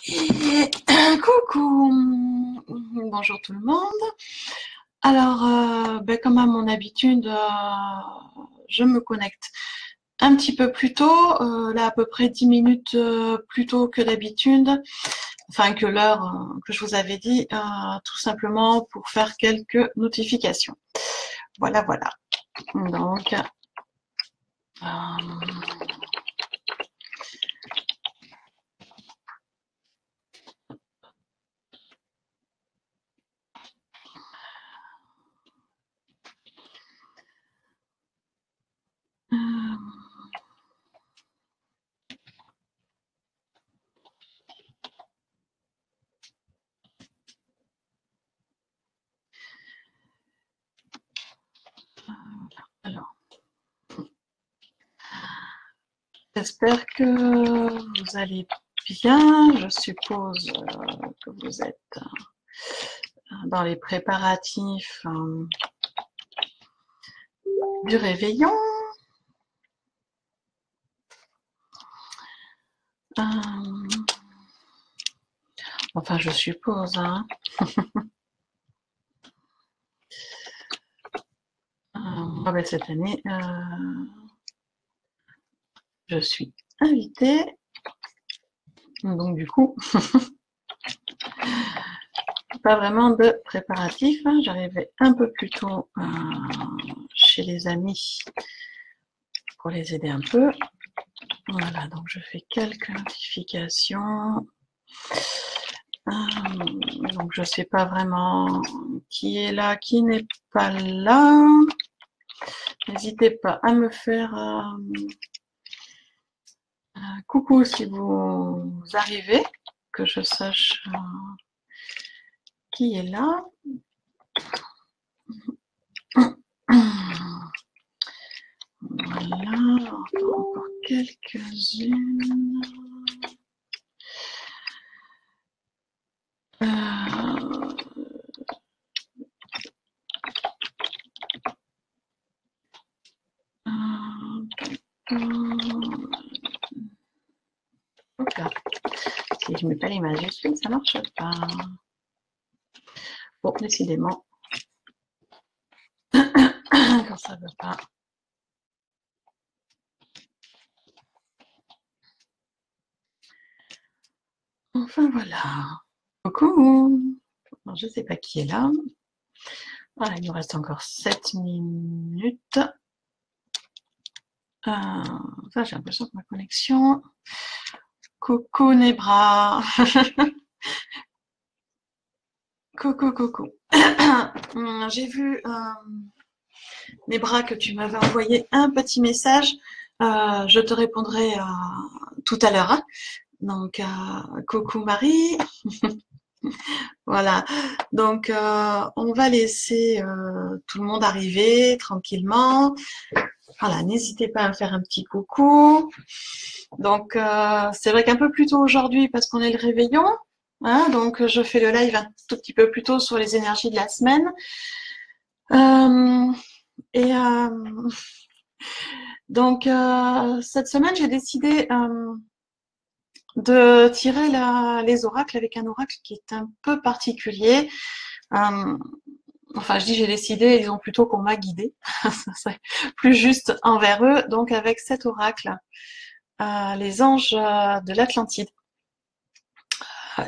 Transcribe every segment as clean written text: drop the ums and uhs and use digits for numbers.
Et coucou, bonjour tout le monde. Alors, comme à mon habitude, je me connecte un petit peu plus tôt, là à peu près 10 minutes plus tôt que d'habitude, enfin que l'heure que je vous avais dit, tout simplement pour faire quelques notifications. Voilà, voilà. Donc, alors, j'espère que vous allez bien. Je suppose que vous êtes dans les préparatifs du réveillon. Enfin, je suppose, hein. Cette année, je suis invitée. Donc, du coup, pas vraiment de préparatifs. J'arrivais un peu plus tôt chez les amis pour les aider un peu. Voilà, donc je fais quelques notifications. Donc je sais pas vraiment qui est là, qui n'est pas là. N'hésitez pas à me faire coucou si vous arrivez, que je sache qui est là. Voilà, encore quelques-unes. Si je mets pas les majuscules, ça marche pas. Bon, décidément, quand ça veut pas. Enfin voilà. Coucou. Alors, je sais pas qui est là. Voilà, il nous reste encore 7 minutes. Ça, j'ai l'impression que ma connexion. Coucou Nebra. Coucou, coucou. J'ai vu Nebra que tu m'avais envoyé un petit message. Je te répondrai tout à l'heure. Hein. Donc, coucou Marie. Voilà. Donc, on va laisser tout le monde arriver tranquillement. Voilà, n'hésitez pas à me faire un petit coucou. Donc, c'est vrai qu'un peu plus tôt aujourd'hui parce qu'on est le réveillon. Hein, donc, je fais le live un tout petit peu plus tôt sur les énergies de la semaine. Donc, cette semaine, j'ai décidé de tirer les oracles avec un oracle qui est un peu particulier. Enfin, je dis j'ai décidé, ils ont plutôt qu'on m'a guidé. Ça serait plus juste envers eux. Donc, avec cet oracle, les anges de l'Atlantide.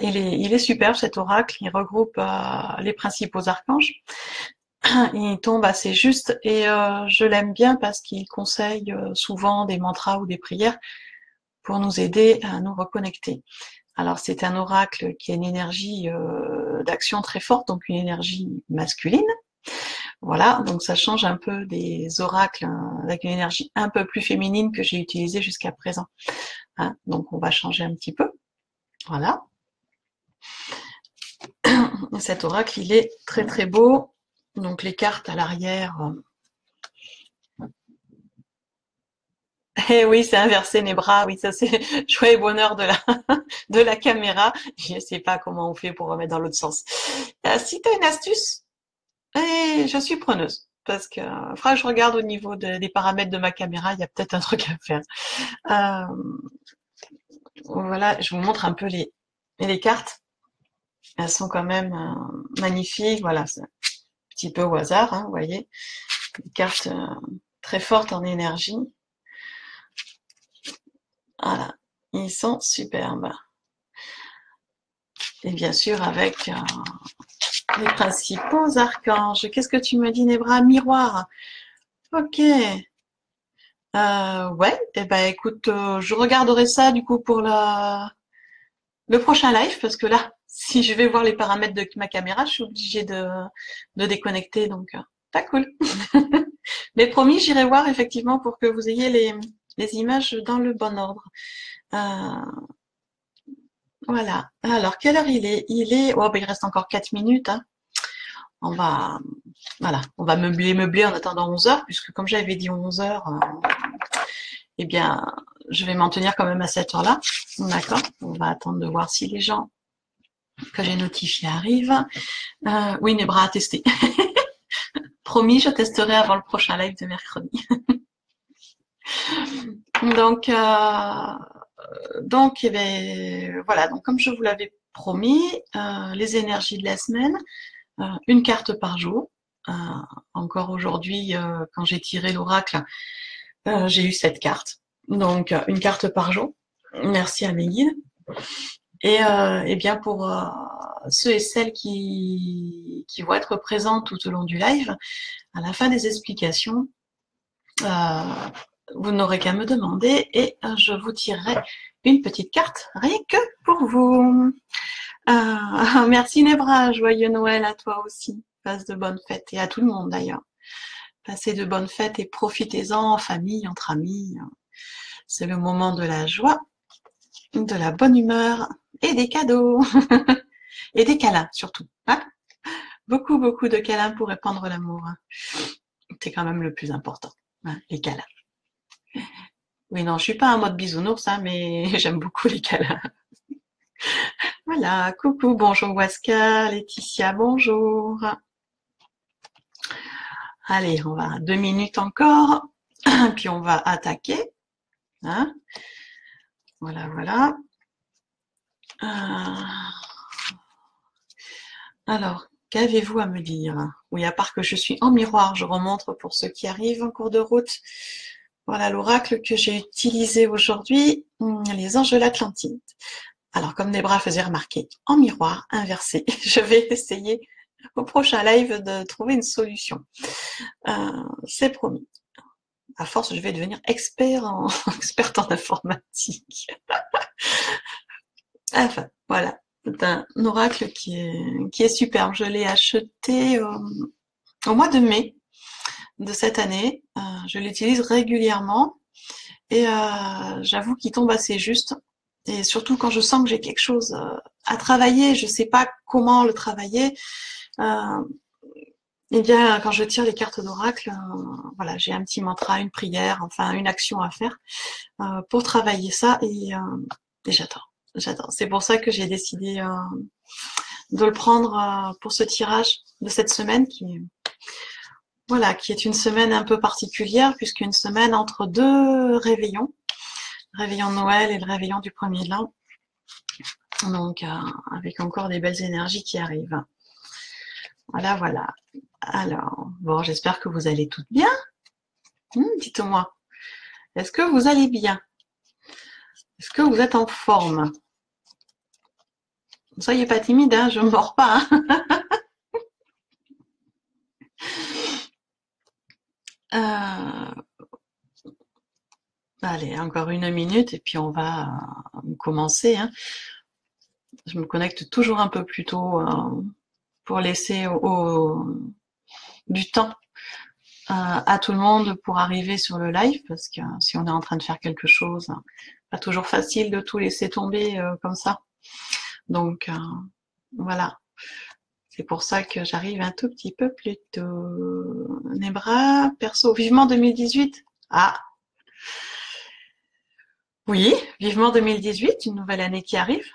Il est superbe cet oracle, il regroupe les principaux archanges. Il tombe assez juste et je l'aime bien parce qu'il conseille souvent des mantras ou des prières pour nous aider à nous reconnecter. Alors c'est un oracle qui a une énergie d'action très forte, donc une énergie masculine. Voilà, donc ça change un peu des oracles avec une énergie un peu plus féminine que j'ai utilisé jusqu'à présent. Hein, donc on va changer un petit peu. Voilà. Cet oracle, il est très très beau. Donc les cartes à l'arrière. Eh oui, c'est inversé mes bras. Oui, ça c'est joie et bonheur de la caméra. Je ne sais pas comment on fait pour remettre dans l'autre sens. Si tu as une astuce, je suis preneuse. Parce que faudra que je regarde au niveau des paramètres de ma caméra, il y a peut-être un truc à faire. Voilà, je vous montre un peu Et les cartes, elles sont quand même magnifiques. Voilà, c'est un petit peu au hasard, hein, vous voyez. Des cartes très fortes en énergie. Voilà, ils sont superbes. Et bien sûr avec les principaux archanges. Qu'est-ce que tu me dis, Nebra? Miroir. Ok. Ouais, et ben écoute, je regarderai ça du coup pour le prochain live, parce que là, si je vais voir les paramètres de ma caméra, je suis obligée de déconnecter, donc pas cool. Mais promis, j'irai voir effectivement pour que vous ayez les images dans le bon ordre. Voilà. Alors, quelle heure il est? Oh, ben, il reste encore 4 minutes. Hein. On va, voilà, on va meubler en attendant 11 heures, puisque comme j'avais dit 11 heures, eh bien, je vais m'en tenir quand même à cette heure-là. D'accord. On va attendre de voir si les gens que j'ai notifiés arrivent. Oui, Nebra a testé. Promis, je testerai avant le prochain live de mercredi. Donc, eh bien, voilà. Donc, comme je vous l'avais promis, les énergies de la semaine, une carte par jour. Encore aujourd'hui, quand j'ai tiré l'oracle, j'ai eu 7 cartes. Donc, une carte par jour. Merci à mes guides. Et bien pour ceux et celles qui vont être présents tout au long du live, à la fin des explications, vous n'aurez qu'à me demander et je vous tirerai une petite carte rien que pour vous. Merci Nebra, joyeux Noël à toi aussi. Passe de bonnes fêtes et à tout le monde d'ailleurs. Passez de bonnes fêtes et profitez-en en famille, entre amis. C'est le moment de la joie, de la bonne humeur et des cadeaux. Et des câlins surtout. Hein, beaucoup, beaucoup de câlins pour répandre l'amour. C'est quand même le plus important, hein, les câlins. Oui, non, je suis pas en mode bisounours, hein, mais j'aime beaucoup les câlins. Voilà, coucou, bonjour Waska, Laetitia, bonjour. Allez, on va 2 minutes encore, puis on va attaquer. Hein, voilà, voilà. Alors, qu'avez-vous à me dire? Oui, à part que je suis en miroir, je remontre pour ceux qui arrivent en cours de route. Voilà l'oracle que j'ai utilisé aujourd'hui, les anges de l'Atlantide. Alors, comme Nebra faisait remarquer, en miroir, inversé, je vais essayer au prochain live de trouver une solution. C'est promis. À force, je vais devenir experte en informatique. Enfin, voilà. C'est un oracle qui est superbe. Je l'ai acheté au mois de mai de cette année. Je l'utilise régulièrement et j'avoue qu'il tombe assez juste. Et surtout quand je sens que j'ai quelque chose à travailler, je sais pas comment le travailler. Eh bien, quand je tire les cartes d'oracle, voilà, j'ai un petit mantra, une prière, enfin une action à faire pour travailler ça et j'adore. J'adore. C'est pour ça que j'ai décidé de le prendre pour ce tirage de cette semaine voilà, qui est une semaine un peu particulière puisqu'une semaine entre 2 réveillons, le réveillon de Noël et le réveillon du 1er de l'an. Donc, avec encore des belles énergies qui arrivent. Voilà, voilà. Alors, bon, j'espère que vous allez toutes bien. Dites-moi, est-ce que vous allez bien? Est-ce que vous êtes en forme? Ne soyez pas timide, hein, je ne mords pas. Hein. Allez, encore 1 minute et puis on va commencer. Hein. Je me connecte toujours un peu plus tôt pour laisser du temps à tout le monde pour arriver sur le live, parce que si on est en train de faire quelque chose, pas toujours facile de tout laisser tomber comme ça. Donc voilà, c'est pour ça que j'arrive un tout petit peu plus tôt. Nebra, perso, vivement 2018. Ah oui, vivement 2018, une nouvelle année qui arrive.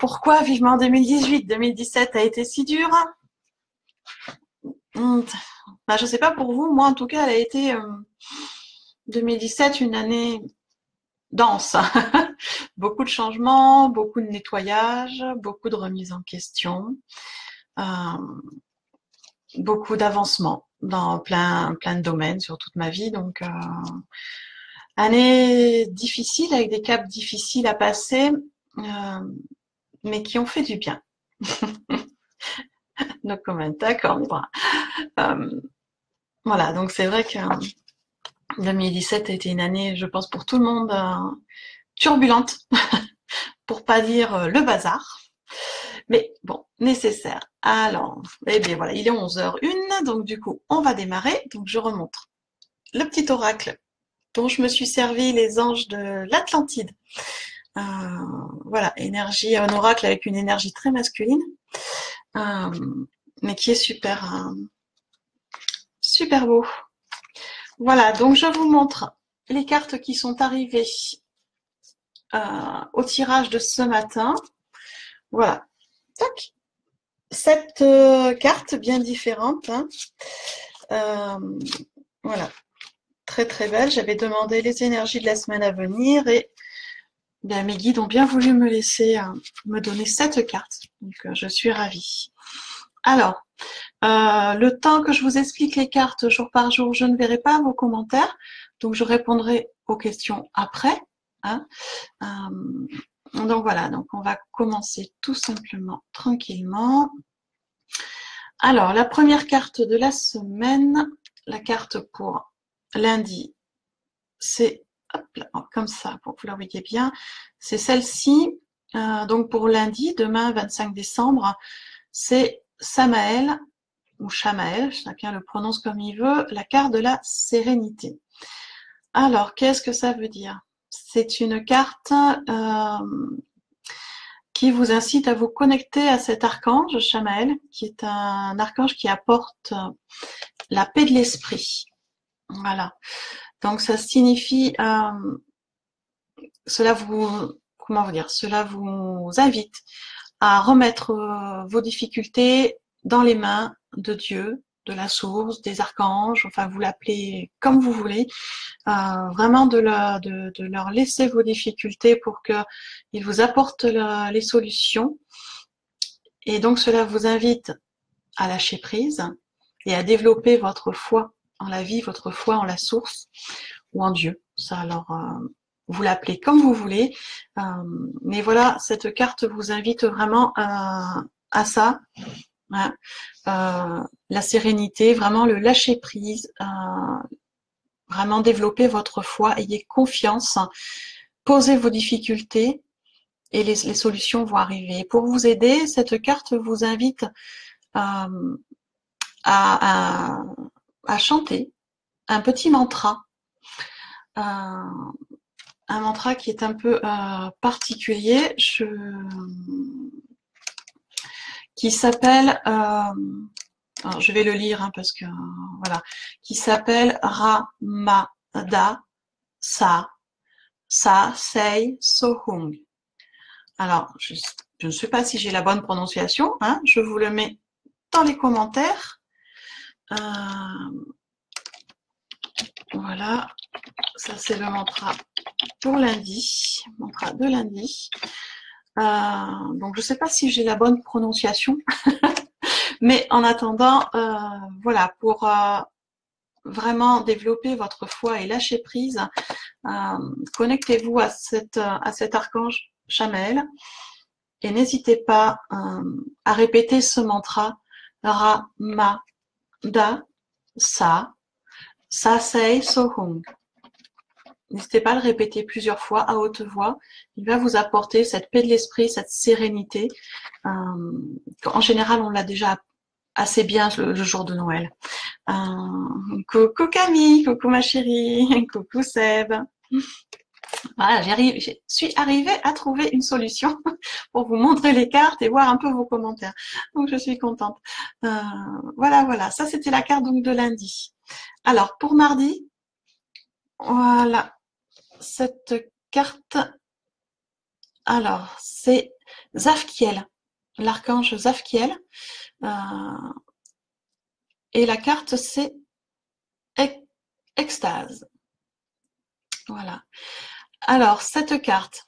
Pourquoi vivement 2018? 2017 a été si dur. Bah, je sais pas pour vous, moi en tout cas, elle a été 2017 une année dense. Beaucoup de changements, beaucoup de nettoyage, beaucoup de remise en question, beaucoup d'avancement dans plein de domaines sur toute ma vie. Donc, année difficile avec des caps difficiles à passer, mais qui ont fait du bien. No comment, d'accord. Voilà, donc c'est vrai que 2017 a été une année, je pense, pour tout le monde turbulente, pour pas dire le bazar. Mais bon, nécessaire. Alors, eh bien voilà, il est 11h01, donc du coup, on va démarrer. Donc je remontre le petit oracle dont je me suis servi, les anges de l'Atlantide. Voilà, énergie, un oracle avec une énergie très masculine, mais qui est super beau. Voilà, donc je vous montre les cartes qui sont arrivées au tirage de ce matin. Voilà, tac. 7 cartes bien différentes. Hein. Voilà, très très belle. J'avais demandé les énergies de la semaine à venir et bien, mes guides ont bien voulu me laisser me donner 7 cartes. Donc je suis ravie. Alors, le temps que je vous explique les cartes jour par jour, je ne verrai pas vos commentaires. Donc je répondrai aux questions après. Hein. Donc voilà, donc on va commencer tout simplement tranquillement. Alors, la première carte de la semaine, la carte pour lundi, c'est comme ça, pour que vous la voyez bien, c'est celle-ci. Donc pour lundi, demain 25 décembre, c'est Samaël, ou Shamaël, chacun le prononce comme il veut, la carte de la sérénité. Alors, qu'est-ce que ça veut dire? C'est une carte qui vous incite à vous connecter à cet archange, Shamaël, qui est un archange qui apporte la paix de l'esprit. Voilà. Donc ça signifie, cela vous invite à remettre vos difficultés dans les mains de Dieu, de la source, des archanges, enfin vous l'appelez comme vous voulez, vraiment de leur laisser vos difficultés pour qu'ils vous apportent les solutions. Et donc cela vous invite à lâcher prise et à développer votre foi en la vie, votre foi en la source ou en Dieu. Ça, alors, vous l'appelez comme vous voulez. Mais voilà, cette carte vous invite vraiment à ça. Hein. La sérénité, vraiment le lâcher prise, vraiment développer votre foi, ayez confiance, posez vos difficultés et les solutions vont arriver. Pour vous aider, cette carte vous invite à chanter un petit mantra, un mantra qui est un peu particulier, qui s'appelle, je vais le lire hein, parce que voilà, qui s'appelle Ramada Sa Sei Sohung. Alors, je ne sais pas si j'ai la bonne prononciation, hein, je vous le mets dans les commentaires. Voilà, ça c'est le mantra pour lundi, mantra de lundi. Donc je ne sais pas si j'ai la bonne prononciation, mais en attendant, voilà, pour vraiment développer votre foi et lâcher prise, connectez-vous à cet archange Shamaël et n'hésitez pas à répéter ce mantra Ramada Sa Sei Sohung. N'hésitez pas à le répéter plusieurs fois à haute voix. Il va vous apporter cette paix de l'esprit, cette sérénité. En général, on l'a déjà assez bien le jour de Noël. Coucou Camille, coucou ma chérie, coucou Seb. Voilà, je suis arrivée à trouver une solution pour vous montrer les cartes et voir un peu vos commentaires. Donc je suis contente. Voilà, ça c'était la carte donc de lundi. Alors pour mardi, voilà, cette carte, alors c'est Zafkiel, l'archange Zafkiel, et la carte c'est extase. Voilà. Alors, cette carte,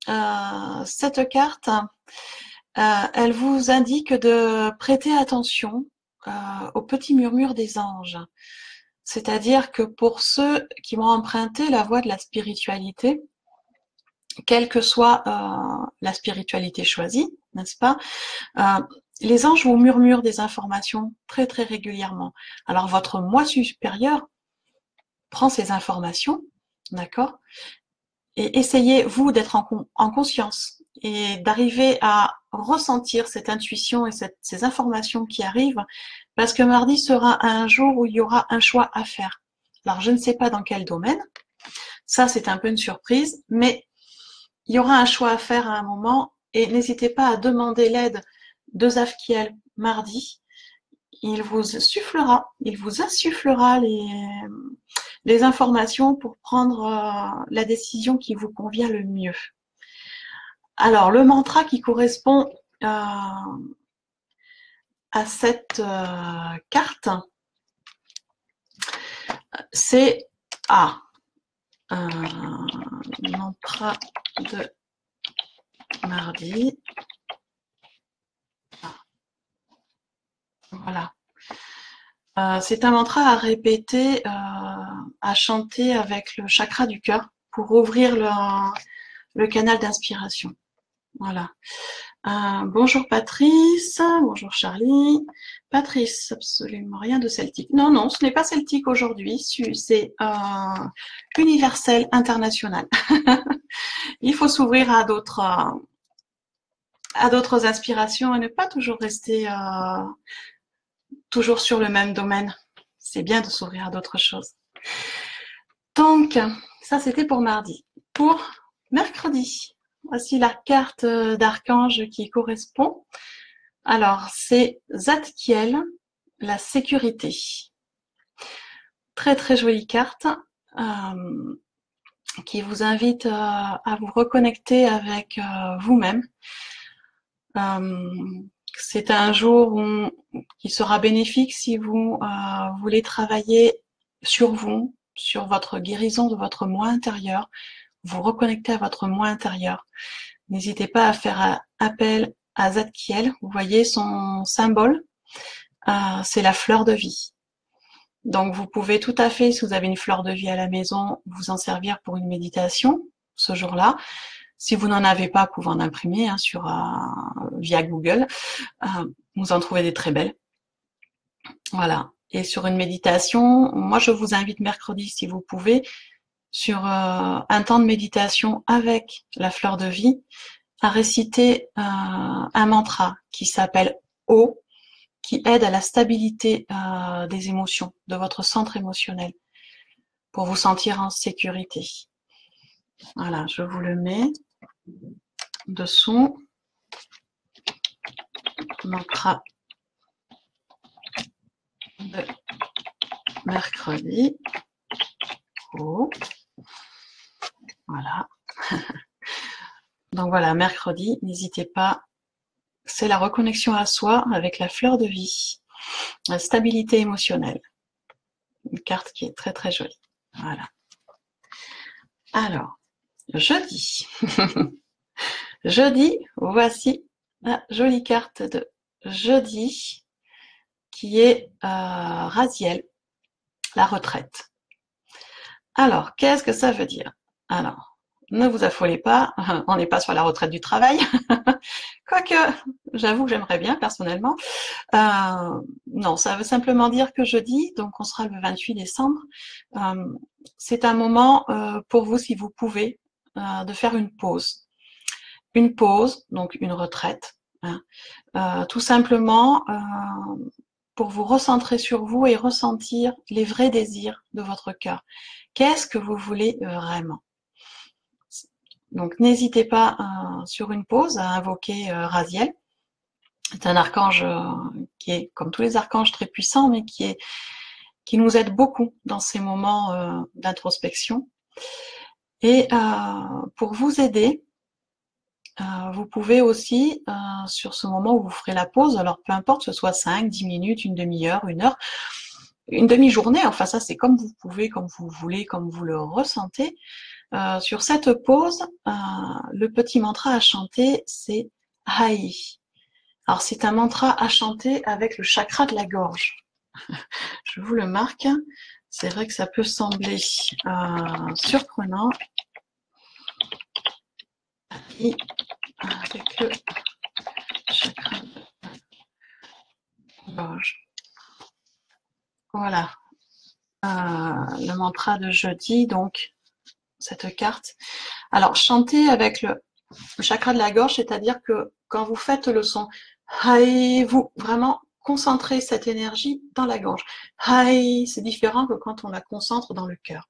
elle vous indique de prêter attention aux petits murmures des anges. C'est-à-dire que pour ceux qui vont emprunter la voie de la spiritualité, quelle que soit la spiritualité choisie, n'est-ce pas, les anges vous murmurent des informations très très régulièrement. Alors votre moi supérieur prend ces informations, d'accord, et essayez vous d'être en conscience et d'arriver à ressentir cette intuition et ces informations qui arrivent, parce que mardi sera un jour où il y aura un choix à faire. Alors je ne sais pas dans quel domaine, ça c'est un peu une surprise, mais il y aura un choix à faire à un moment, et n'hésitez pas à demander l'aide de Zafkiel mardi. Il vous insufflera les informations pour prendre la décision qui vous convient le mieux. Alors, le mantra qui correspond à cette carte, c'est mantra de mardi. Voilà. C'est un mantra à répéter, à chanter avec le chakra du cœur pour ouvrir le canal d'inspiration. Voilà. Bonjour Patrice, bonjour Charlie. Patrice, absolument rien de celtique. Non, non, ce n'est pas celtique aujourd'hui, c'est universel, international. Il faut s'ouvrir à d'autres inspirations et ne pas toujours rester toujours sur le même domaine. C'est bien de s'ouvrir à d'autres choses. Donc, ça c'était pour mardi. Pour mercredi, voici la carte d'archange qui correspond. Alors, c'est Zadkiel, la sécurité. Très très jolie carte qui vous invite à vous reconnecter avec vous-même. C'est un jour qui sera bénéfique si vous voulez travailler sur vous, sur votre guérison de votre moi intérieur, vous reconnecter à votre moi intérieur. N'hésitez pas à faire appel à Zadkiel. Vous voyez son symbole, c'est la fleur de vie. Donc vous pouvez tout à fait, si vous avez une fleur de vie à la maison, vous en servir pour une méditation ce jour-là. Si vous n'en avez pas, vous pouvez en imprimer via Google. Vous en trouvez des très belles. Voilà. Et sur une méditation, moi je vous invite mercredi, si vous pouvez, sur un temps de méditation avec la fleur de vie, à réciter un mantra qui s'appelle O, qui aide à la stabilité des émotions, de votre centre émotionnel, pour vous sentir en sécurité. Voilà, je vous le mets dessous. Mantra de mercredi. Oh. Voilà. Donc voilà, mercredi, n'hésitez pas. C'est la reconnexion à soi avec la fleur de vie. La stabilité émotionnelle. Une carte qui est très très jolie. Voilà. Alors, jeudi. Jeudi, voici la jolie carte de jeudi qui est Raziel, la retraite. Alors, qu'est-ce que ça veut dire? Alors, ne vous affolez pas, on n'est pas sur la retraite du travail, quoique j'avoue que j'aimerais bien personnellement. Non, ça veut simplement dire que jeudi, donc on sera le 28 décembre, c'est un moment pour vous, si vous pouvez, de faire une pause. Une pause, donc une retraite, hein, tout simplement pour vous recentrer sur vous et ressentir les vrais désirs de votre cœur. Qu'est-ce que vous voulez vraiment? Donc n'hésitez pas sur une pause à invoquer Raziel. C'est un archange qui est, comme tous les archanges, très puissant, mais qui nous aide beaucoup dans ces moments d'introspection. Et pour vous aider, vous pouvez aussi, sur ce moment où vous ferez la pause, alors peu importe, que ce soit 5, 10 minutes, une demi-heure, une heure, une demi-journée, enfin ça c'est comme vous pouvez, comme vous voulez, comme vous le ressentez, Sur cette pause, le petit mantra à chanter, c'est Hai. Alors c'est un mantra à chanter avec le chakra de la gorge. Je vous le marque. C'est vrai que ça peut sembler surprenant. Et avec le chakra de la gorge. Voilà. Le mantra de jeudi, donc cette carte. Alors chanter avec le chakra de la gorge, c'est-à-dire que quand vous faites le son Hai, vous vraiment concentrez cette énergie dans la gorge. Hai, c'est différent que quand on la concentre dans le cœur.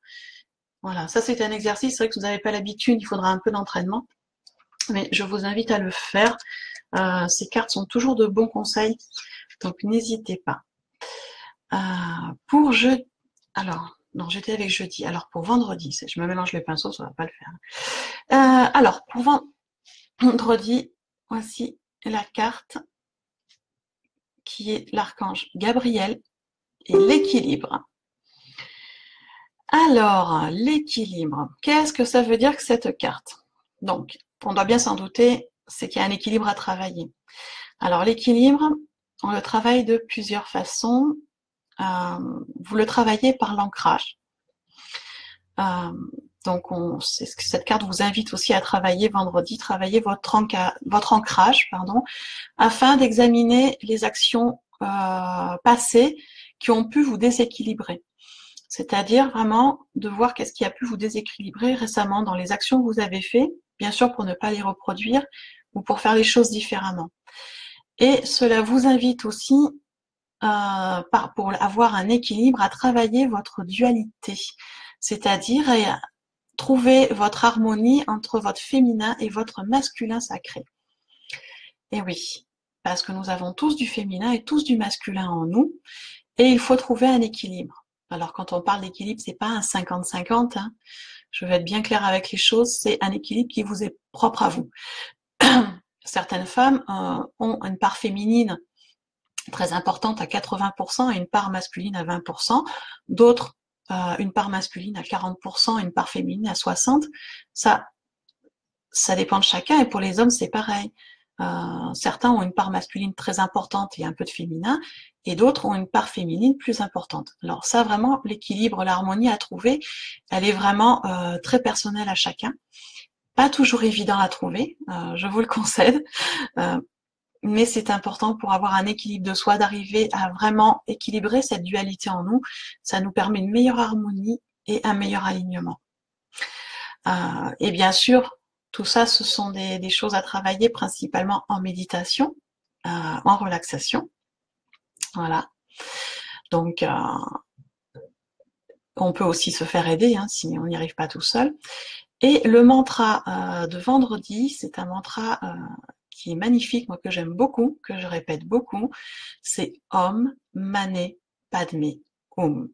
Voilà, ça c'est un exercice, c'est vrai que vous n'avez pas l'habitude, il faudra un peu d'entraînement, mais je vous invite à le faire. Ces cartes sont toujours de bons conseils, donc n'hésitez pas. Pour jeudi, alors, non, j'étais avec jeudi, alors pour vendredi, je me mélange les pinceaux, ça ne va pas le faire. Alors, pour vendredi, voici la carte qui est l'archange Gabriel et l'équilibre. Alors, l'équilibre, qu'est-ce que ça veut dire que cette carte? Donc, on doit bien s'en douter, c'est qu'il y a un équilibre à travailler. Alors, l'équilibre, on le travaille de plusieurs façons. Vous le travaillez par l'ancrage. Donc, cette carte vous invite aussi à travailler vendredi, travailler votre ancrage, afin d'examiner les actions passées qui ont pu vous déséquilibrer. C'est-à-dire vraiment de voir qu'est-ce qui a pu vous déséquilibrer récemment dans les actions que vous avez faites, bien sûr pour ne pas les reproduire ou pour faire les choses différemment. Et cela vous invite aussi, pour avoir un équilibre, à travailler votre dualité, c'est-à-dire à trouver votre harmonie entre votre féminin et votre masculin sacré. Et oui, parce que nous avons tous du féminin et tous du masculin en nous, et il faut trouver un équilibre. Alors quand on parle d'équilibre, c'est pas un 50-50, hein. Je vais être bien claire avec les choses, c'est un équilibre qui vous est propre à vous. Certaines femmes ont une part féminine très importante à 80% et une part masculine à 20%. D'autres, une part masculine à 40% et une part féminine à 60%. Ça dépend de chacun, et pour les hommes, c'est pareil. Certains ont une part masculine très importante et un peu de féminin, et d'autres ont une part féminine plus importante. Alors ça, vraiment, l'équilibre, l'harmonie à trouver, elle est vraiment très personnelle à chacun. Pas toujours évident à trouver, je vous le concède, mais c'est important pour avoir un équilibre de soi, d'arriver à vraiment équilibrer cette dualité en nous. Ça nous permet une meilleure harmonie et un meilleur alignement. Et bien sûr, tout ça, ce sont des choses à travailler principalement en méditation, en relaxation. Voilà. Donc, on peut aussi se faire aider si on n'y arrive pas tout seul. Et le mantra de vendredi, c'est un mantra qui est magnifique, moi que j'aime beaucoup, que je répète beaucoup. C'est Om Mane Padme Hum.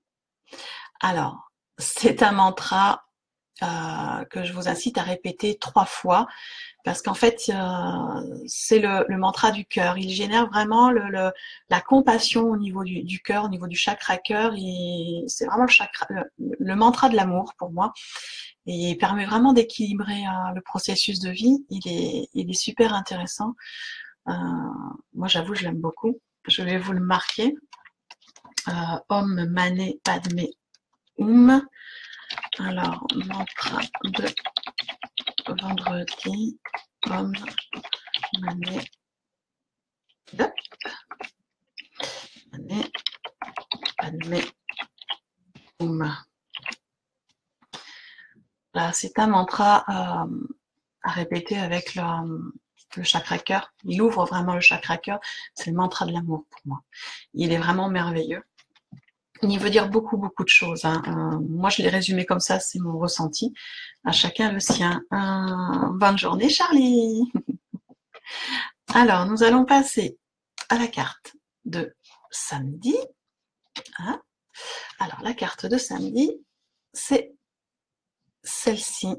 Alors, c'est un mantra que je vous incite à répéter 3 fois, parce qu'en fait, c'est le mantra du cœur. Il génère vraiment la compassion au niveau du cœur, au niveau du chakra cœur. C'est vraiment le mantra de l'amour pour moi. Et il permet vraiment d'équilibrer le processus de vie. Il est super intéressant. Moi, j'avoue, je l'aime beaucoup. Je vais vous le marquer. Om Mane Padme Hum. Alors, mantra de vendredi, Om Mane Padme Hum. Là, c'est un mantra à répéter avec le chakra cœur. Il ouvre vraiment le chakra cœur. C'est le mantra de l'amour pour moi. Il est vraiment merveilleux. Il veut dire beaucoup, beaucoup de choses. Moi, je l'ai résumé comme ça, c'est mon ressenti. À chacun le sien. Bonne journée, Charlie. Alors, nous allons passer à la carte de samedi. Alors, la carte de samedi, c'est celle-ci.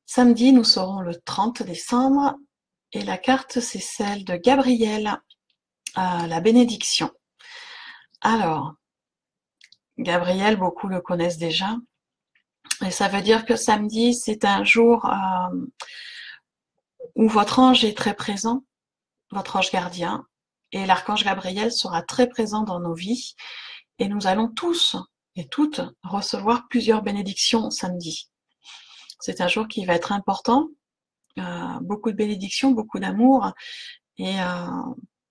Samedi, nous serons le 30 décembre. Et la carte, c'est celle de Gabriel, la bénédiction. Alors, Gabriel, beaucoup le connaissent déjà. Et ça veut dire que samedi, c'est un jour où votre ange est très présent, votre ange gardien, et l'archange Gabriel sera très présent dans nos vies. Et nous allons tous et toutes recevoir plusieurs bénédictions samedi. C'est un jour qui va être important, beaucoup de bénédictions, beaucoup d'amour, et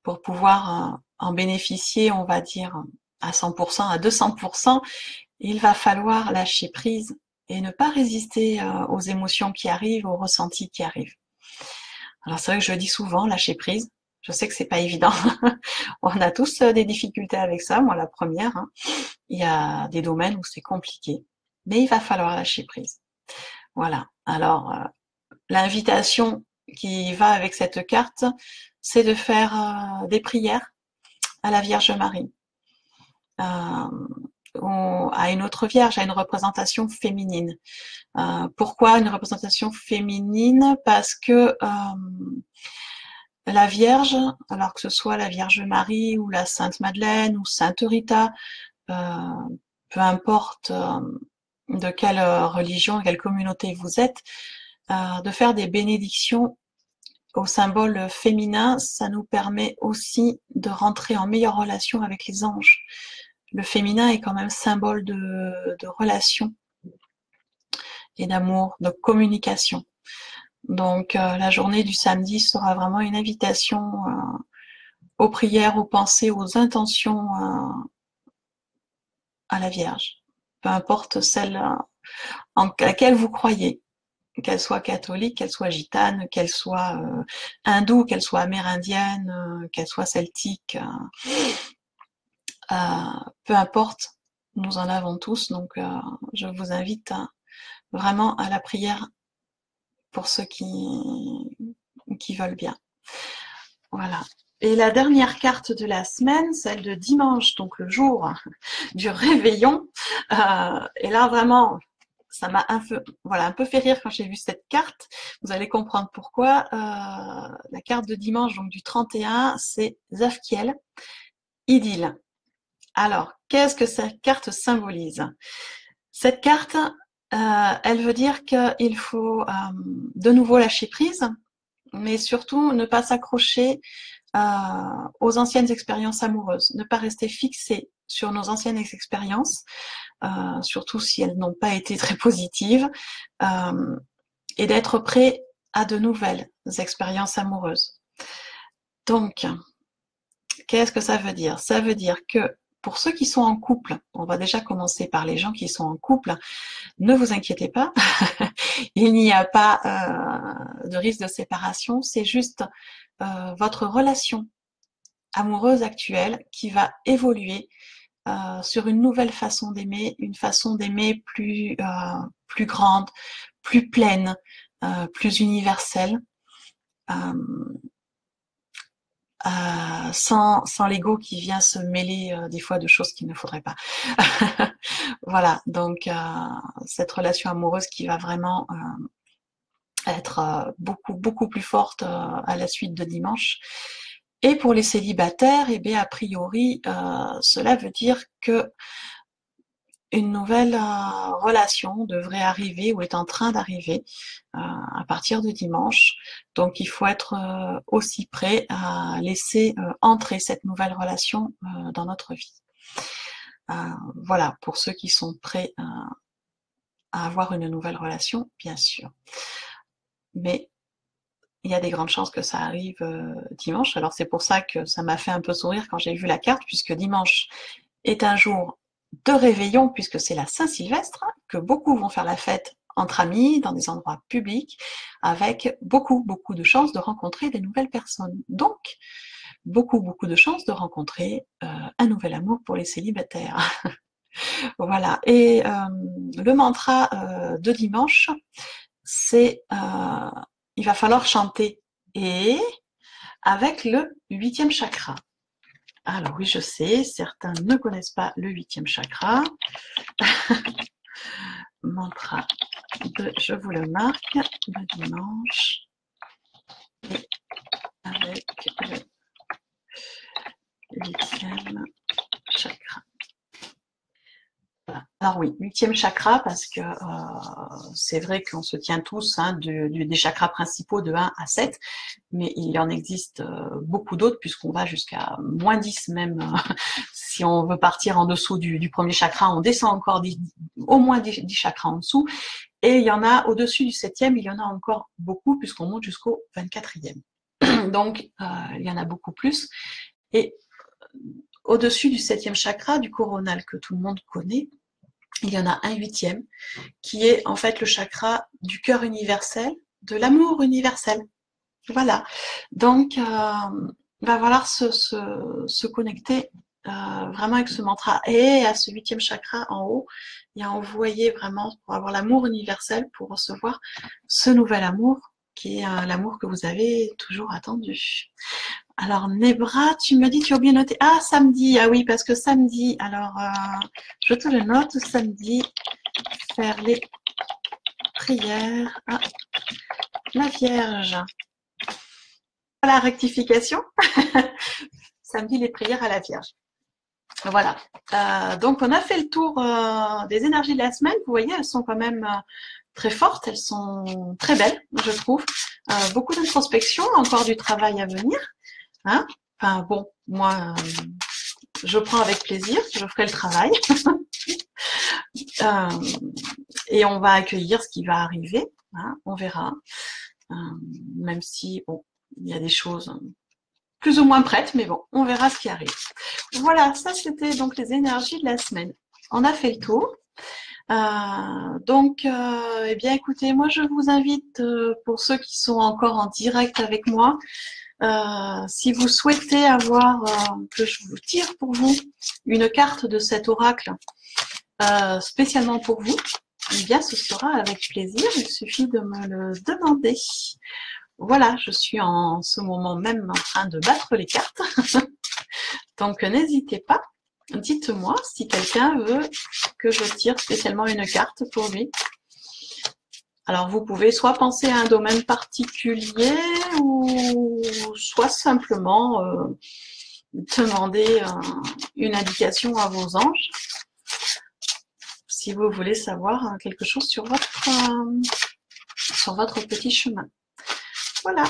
pour pouvoir en bénéficier, on va dire à 100%, à 200%, il va falloir lâcher prise et ne pas résister aux émotions qui arrivent, aux ressentis qui arrivent. Alors c'est vrai que je le dis souvent, lâcher prise. Je sais que c'est pas évident. On a tous des difficultés avec ça, moi la première. Hein. Il y a des domaines où c'est compliqué, mais il va falloir lâcher prise. Voilà. Alors l'invitation qui va avec cette carte, c'est de faire des prières à la Vierge Marie, à une autre Vierge, à une représentation féminine. Pourquoi une représentation féminine? Parce que la Vierge, alors que ce soit la Vierge Marie ou la Sainte Madeleine ou Sainte Rita, peu importe de quelle religion, quelle communauté vous êtes, de faire des bénédictions au symbole féminin, ça nous permet aussi de rentrer en meilleure relation avec les anges. Le féminin est quand même symbole de relation et d'amour, de communication. Donc la journée du samedi sera vraiment une invitation aux prières, aux pensées, aux intentions à la Vierge. Peu importe celle en laquelle vous croyez, qu'elle soit catholique, qu'elle soit gitane, qu'elle soit hindoue, qu'elle soit amérindienne, qu'elle soit celtique, peu importe, nous en avons tous, donc je vous invite vraiment à la prière pour ceux qui veulent bien. Voilà. Et la dernière carte de la semaine, celle de dimanche, donc le jour du réveillon, et là vraiment, ça m'a un peu fait rire quand j'ai vu cette carte. Vous allez comprendre pourquoi. La carte de dimanche, donc du 31, c'est Zafkiel, idylle. Alors, qu'est-ce que cette carte symbolise? Cette carte, elle veut dire qu'il faut de nouveau lâcher prise, mais surtout ne pas s'accrocher aux anciennes expériences amoureuses, ne pas rester fixé sur nos anciennes expériences, surtout si elles n'ont pas été très positives, et d'être prêt à de nouvelles expériences amoureuses. Donc, qu'est-ce que ça veut dire? Ça veut dire que pour ceux qui sont en couple, on va déjà commencer par les gens qui sont en couple, ne vous inquiétez pas, il n'y a pas de risque de séparation, c'est juste votre relation amoureuse actuelle qui va évoluer sur une nouvelle façon d'aimer, une façon d'aimer plus grande, plus pleine, plus universelle, sans l'ego qui vient se mêler des fois de choses qu'il ne faudrait pas. Voilà, donc cette relation amoureuse qui va vraiment être beaucoup plus forte à la suite de dimanche. Et pour les célibataires, eh bien, a priori, cela veut dire que une nouvelle relation devrait arriver ou est en train d'arriver à partir de dimanche. Donc il faut être aussi prêt à laisser entrer cette nouvelle relation dans notre vie. Voilà, pour ceux qui sont prêts à avoir une nouvelle relation, bien sûr. Mais il y a des grandes chances que ça arrive dimanche. Alors c'est pour ça que ça m'a fait un peu sourire quand j'ai vu la carte, puisque dimanche est un jour de réveillon, puisque c'est la Saint-Sylvestre, que beaucoup vont faire la fête entre amis, dans des endroits publics, avec beaucoup de chances de rencontrer des nouvelles personnes. Donc, beaucoup de chances de rencontrer un nouvel amour pour les célibataires. Voilà. Et le mantra de dimanche, c'est il va falloir chanter et avec le 8e chakra. Alors oui, je sais, certains ne connaissent pas le 8e chakra. Mantra je vous le marque, le dimanche, et avec le 8e chakra. Voilà. Alors oui, 8e chakra, parce que c'est vrai qu'on se tient tous hein, des chakras principaux de 1 à 7, mais il en existe beaucoup d'autres, puisqu'on va jusqu'à -10 même. Si on veut partir en dessous du premier chakra, on descend encore au moins 10 chakras en dessous. Et il y en a au-dessus du 7e, il y en a encore beaucoup, puisqu'on monte jusqu'au 24e. Donc, il y en a beaucoup plus. Et au-dessus du 7e chakra, du coronal que tout le monde connaît, il y en a un 8e, qui est en fait le chakra du cœur universel, de l'amour universel. Voilà. Donc, va falloir se connecter vraiment avec ce mantra et à ce 8e chakra en haut et à envoyer vraiment pour avoir l'amour universel, pour recevoir ce nouvel amour qui est l'amour que vous avez toujours attendu. Alors, Nebra, tu me dis, tu as oublié de noter. Ah, samedi, ah oui, parce que samedi, alors, je te le note, samedi, faire les prières à la Vierge. La rectification, samedi, les prières à la Vierge. Voilà. Donc, on a fait le tour des énergies de la semaine. Vous voyez, elles sont quand même très fortes, elles sont très belles, je trouve. Beaucoup d'introspection, encore du travail à venir. Hein, enfin bon, moi, je prends avec plaisir, je ferai le travail. Et on va accueillir ce qui va arriver, hein, on verra. Même si, bon, il y a des choses plus ou moins prêtes, mais bon, on verra ce qui arrive. Voilà, ça c'était donc les énergies de la semaine. On a fait le tour. Donc, eh bien écoutez, moi je vous invite, pour ceux qui sont encore en direct avec moi, si vous souhaitez avoir que je vous tire pour vous une carte de cet oracle spécialement pour vous, eh bien ce sera avec plaisir, il suffit de me le demander. Voilà, je suis en ce moment même en train de battre les cartes, donc n'hésitez pas, dites-moi si quelqu'un veut que je tire spécialement une carte pour lui. Alors, vous pouvez soit penser à un domaine particulier ou soit simplement demander une indication à vos anges si vous voulez savoir quelque chose sur votre petit chemin. Voilà.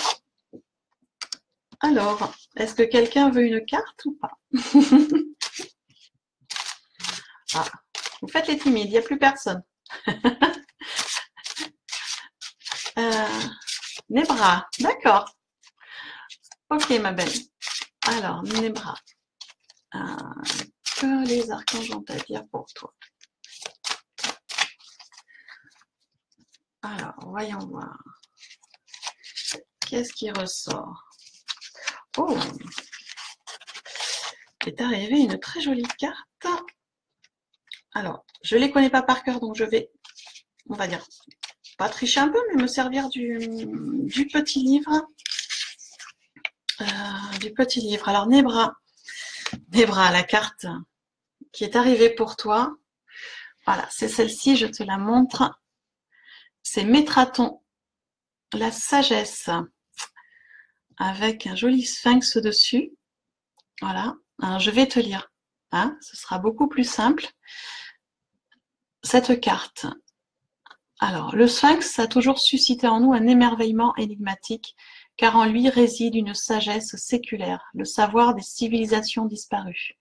Alors, est-ce que quelqu'un veut une carte ou pas? Ah, vous faites les timides, il n'y a plus personne. Nebra, d'accord. Ok, ma belle. Alors, Nebra, que les archanges ont à dire pour toi? Alors, voyons voir. Qu'est-ce qui ressort? Oh, est arrivé une très jolie carte. Alors, je ne les connais pas par cœur, donc je vais, on va dire, pas tricher un peu, mais me servir du petit livre. Du petit livre. Alors, Nebra, la carte qui est arrivée pour toi. Voilà, c'est celle-ci, je te la montre. C'est Métraton, la sagesse, avec un joli sphinx dessus. Voilà, alors, je vais te lire. Hein, ce sera beaucoup plus simple. Cette carte. Alors, le sphinx a toujours suscité en nous un émerveillement énigmatique, car en lui réside une sagesse séculaire, le savoir des civilisations disparues.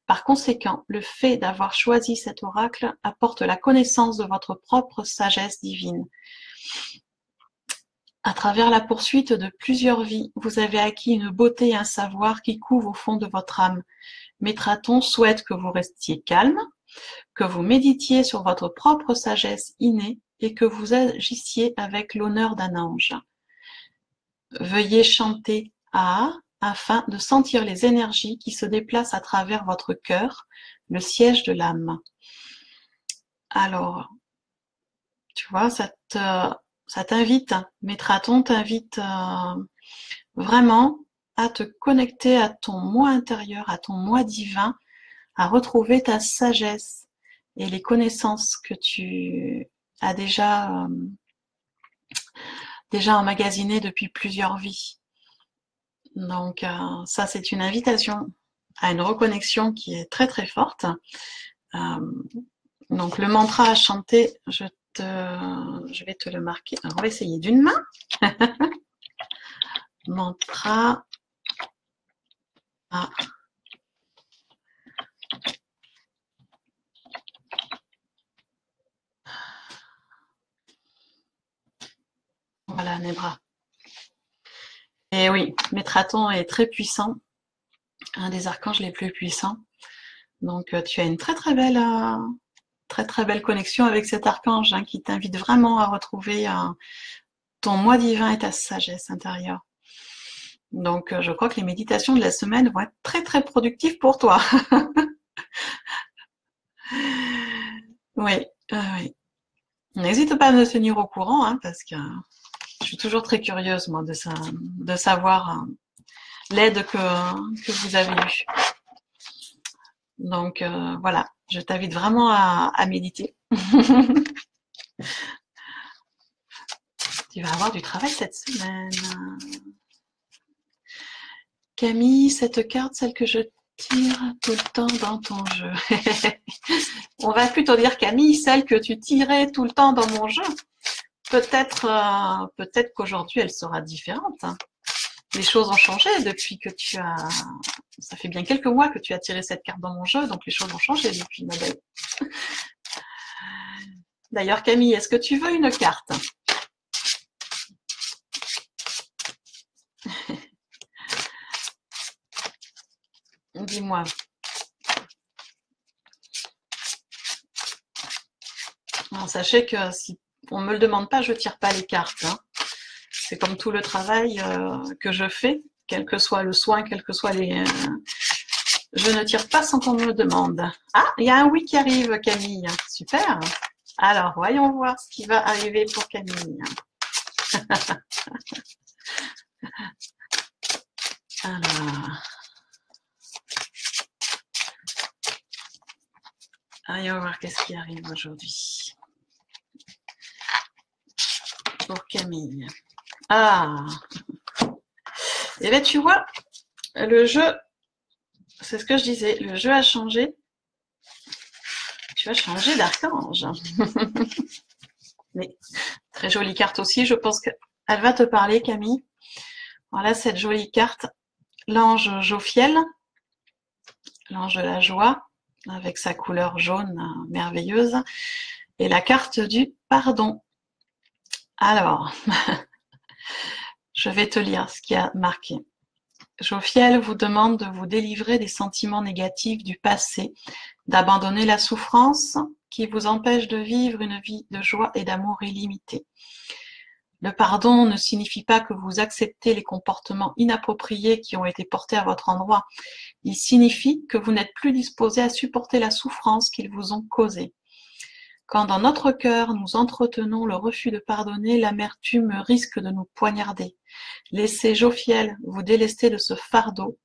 Par conséquent, le fait d'avoir choisi cet oracle apporte la connaissance de votre propre sagesse divine. À travers la poursuite de plusieurs vies, vous avez acquis une beauté et un savoir qui couvent au fond de votre âme. Métraton souhaite que vous restiez calme, que vous méditiez sur votre propre sagesse innée et que vous agissiez avec l'honneur d'un ange. Veuillez chanter A afin de sentir les énergies qui se déplacent à travers votre cœur, le siège de l'âme. Alors, tu vois, ça t'invite, Métraton t'invite vraiment à te connecter à ton moi intérieur, à ton moi divin, à retrouver ta sagesse et les connaissances que tu as déjà emmagasinées depuis plusieurs vies. Donc ça, c'est une invitation à une reconnexion qui est très très forte. Donc le mantra à chanter, je vais te le marquer. Alors, on va essayer d'une main. Mantra à voilà, Nebra. Et oui, Métraton est très puissant, un des archanges les plus puissants. Donc tu as une très très belle connexion avec cet archange hein, qui t'invite vraiment à retrouver ton moi divin et ta sagesse intérieure. Donc je crois que les méditations de la semaine vont être très très productives pour toi. Oui, oui. N'hésite pas à me tenir au courant hein, parce que je suis toujours très curieuse moi de savoir l'aide que vous avez eue. Donc voilà, je t'invite vraiment à méditer. Tu vas avoir du travail cette semaine. Camille, cette carte, celle que je tire tout le temps dans ton jeu. On va plutôt dire Camille, celle que tu tirais tout le temps dans mon jeu. Peut-être qu'aujourd'hui elle sera différente. Les choses ont changé depuis que tu as... Ça fait bien quelques mois que tu as tiré cette carte dans mon jeu, donc les choses ont changé depuis, ma belle. D'ailleurs, Camille, est-ce que tu veux une carte? Dis-moi. Alors, sachez que si on ne me le demande pas, je ne tire pas les cartes. Hein. C'est comme tout le travail que je fais, quel que soit le soin, quels que soient les... je ne tire pas sans qu'on me le demande. Ah, il y a un oui qui arrive, Camille. Super. Alors, voyons voir ce qui va arriver pour Camille. Alors... Voyons voir qu'est-ce qui arrive aujourd'hui. Pour Camille. Ah. Et bien, tu vois, le jeu, c'est ce que je disais, le jeu a changé. Tu as changé d'archange. Mais très jolie carte aussi, je pense qu'elle va te parler, Camille. Voilà cette jolie carte, l'ange Jophiel, l'ange de la joie, avec sa couleur jaune merveilleuse, et la carte du pardon. Alors, je vais te lire ce qui a marqué. Jophiel vous demande de vous délivrer des sentiments négatifs du passé, d'abandonner la souffrance qui vous empêche de vivre une vie de joie et d'amour illimité. Le pardon ne signifie pas que vous acceptez les comportements inappropriés qui ont été portés à votre endroit. Il signifie que vous n'êtes plus disposé à supporter la souffrance qu'ils vous ont causée. Quand dans notre cœur nous entretenons le refus de pardonner, l'amertume risque de nous poignarder. Laissez Jophiel vous délester de ce fardeau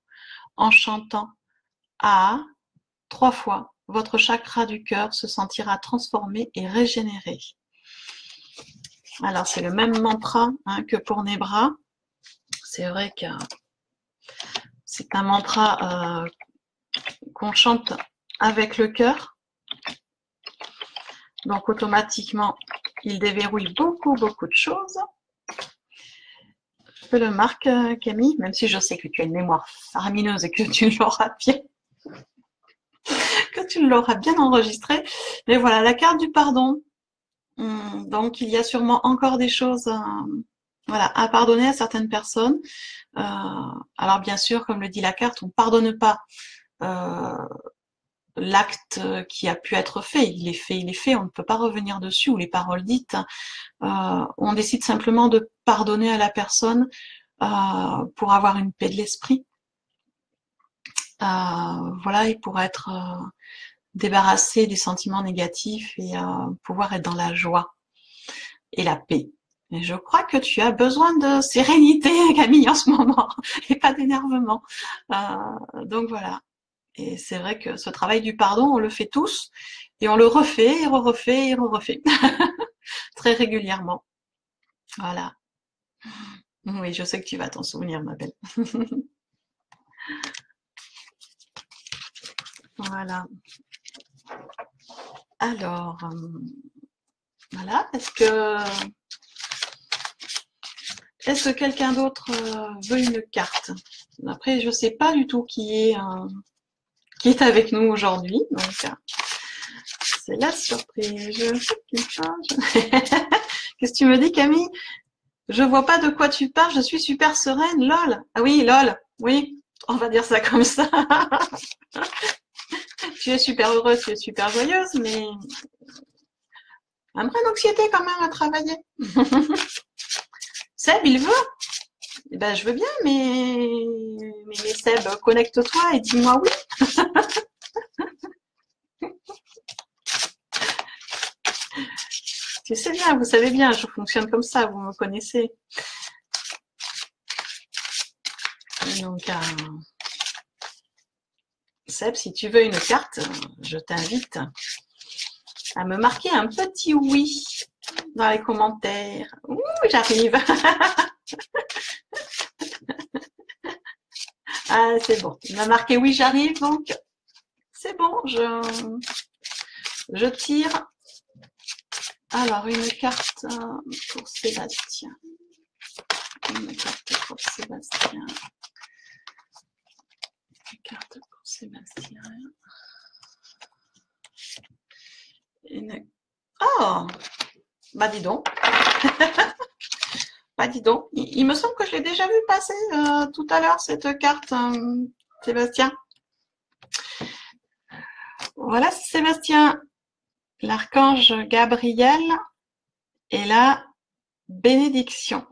en chantant « Ah » 3 fois. Votre chakra du cœur se sentira transformé et régénéré. Alors c'est le même mantra hein, que pour Nebra. C'est vrai que c'est un mantra qu'on chante avec le cœur. Donc automatiquement, il déverrouille beaucoup de choses. Je te le marque, Camille, même si je sais que tu as une mémoire faramineuse et que tu l'auras bien enregistré. Mais voilà, la carte du pardon. Donc il y a sûrement encore des choses voilà, à pardonner à certaines personnes. Alors bien sûr, comme le dit la carte, on ne pardonne pas l'acte qui a pu être fait. Il est fait, on ne peut pas revenir dessus, ou les paroles dites. On décide simplement de pardonner à la personne pour avoir une paix de l'esprit. Voilà, et pour être débarrassé des sentiments négatifs et pouvoir être dans la joie et la paix. Et je crois que tu as besoin de sérénité, Camille, en ce moment, et pas d'énervement. Donc voilà. Et c'est vrai que ce travail du pardon, on le fait tous, et on le refait, et refait, et refait. Très régulièrement. Voilà. Oui, je sais que tu vas t'en souvenir, ma belle. Voilà. Alors, voilà. Est-ce que quelqu'un d'autre veut une carte? Après, je ne sais pas du tout qui est avec nous aujourd'hui. Donc, c'est la surprise. Qu'est-ce que tu me dis, Camille? Je vois pas de quoi tu parles. Je suis super sereine. Lol. Ah oui, lol. Oui, on va dire ça comme ça. Tu es super heureuse, tu es super joyeuse, mais un brin d'anxiété quand même à travailler. Seb, il veut? Eh ben, je veux bien, mais Seb, connecte-toi et dis-moi oui. Tu sais bien, vous savez bien, je fonctionne comme ça, vous me connaissez. Donc, Seb, si tu veux une carte, je t'invite à me marquer un petit oui dans les commentaires. Ouh, j'arrive. Ah, c'est bon. Il m'a marqué oui, j'arrive, donc c'est bon, je tire. Alors, une carte pour Sébastien. Une carte pour Sébastien. Une carte pour Sébastien. Oh, bah dis donc. Bah dis donc. Il me semble que je l'ai déjà vu passer tout à l'heure, cette carte, Sébastien. Voilà, Sébastien. L'archange Gabriel et la bénédiction.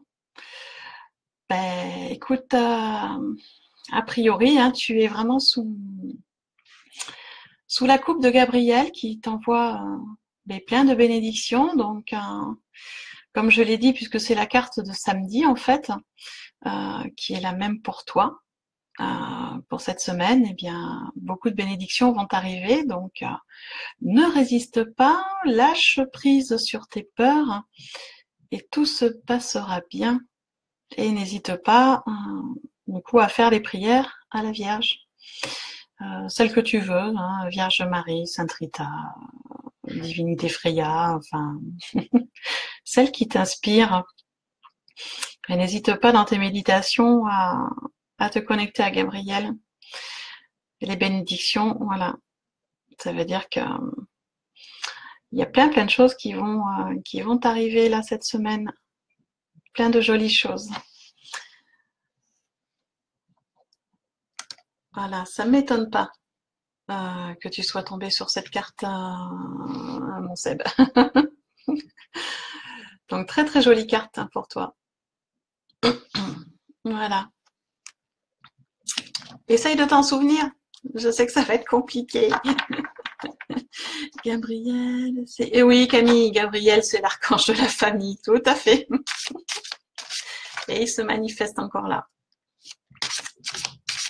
Ben, écoute, a priori, hein, tu es vraiment sous la coupe de Gabriel qui t'envoie plein de bénédictions. Donc, comme je l'ai dit, puisque c'est la carte de samedi en fait, qui est la même pour toi, pour cette semaine, eh bien, beaucoup de bénédictions vont arriver. Donc, ne résiste pas, lâche prise sur tes peurs et tout se passera bien. Et n'hésite pas du coup à faire les prières à la Vierge, celle que tu veux, hein, Vierge Marie, Sainte Rita, Divinité Freya, enfin celle qui t'inspire. Et n'hésite pas dans tes méditations à te connecter à Gabriel. Et les bénédictions, voilà, ça veut dire que il y a plein de choses qui vont t'arriver là cette semaine, plein de jolies choses. Voilà, ça ne m'étonne pas que tu sois tombé sur cette carte, mon Seb. Donc très très jolie carte hein, pour toi. Voilà. Essaye de t'en souvenir. Je sais que ça va être compliqué. Gabriel, c'est... Et oui, Camille, Gabriel, c'est l'archange de la famille, tout à fait. Et il se manifeste encore là.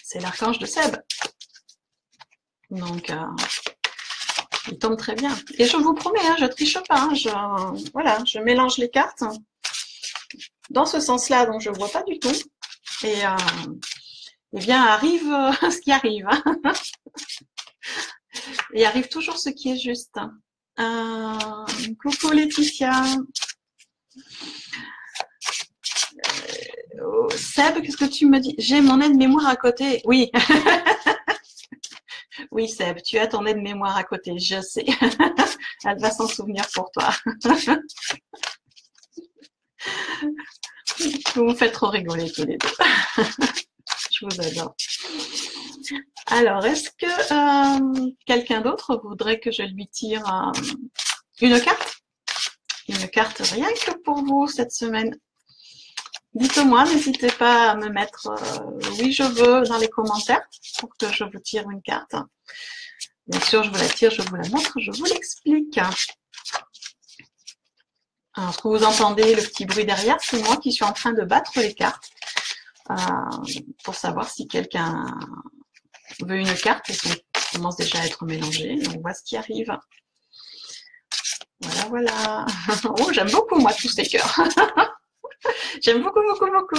C'est l'archange de Seb. Donc, il tombe très bien. Et je vous promets, hein, je triche pas. Hein, voilà, je mélange les cartes dans ce sens-là, donc je vois pas du tout. Et eh bien, arrive ce qui arrive. Hein. Et arrive toujours ce qui est juste. Coucou Laetitia. Seb, qu'est-ce que tu me dis? J'ai mon aide-mémoire à côté. Oui. Oui, Seb, tu as ton aide-mémoire à côté, je sais. Elle va s'en souvenir pour toi. Vous me faites trop rigoler tous les deux. Je vous adore. Alors, est-ce que quelqu'un d'autre voudrait que je lui tire une carte? Une carte rien que pour vous cette semaine. Dites-moi, n'hésitez pas à me mettre oui, je veux dans les commentaires pour que je vous tire une carte. Bien sûr, je vous la tire, je vous la montre, je vous l'explique. Alors, ce que vous entendez, le petit bruit derrière, c'est moi qui suis en train de battre les cartes pour savoir si quelqu'un veut une carte et ça commence déjà à être mélangé. Donc, on voit ce qui arrive. Voilà, voilà. Oh, j'aime beaucoup, moi, tous ces cœurs. J'aime beaucoup, beaucoup, beaucoup.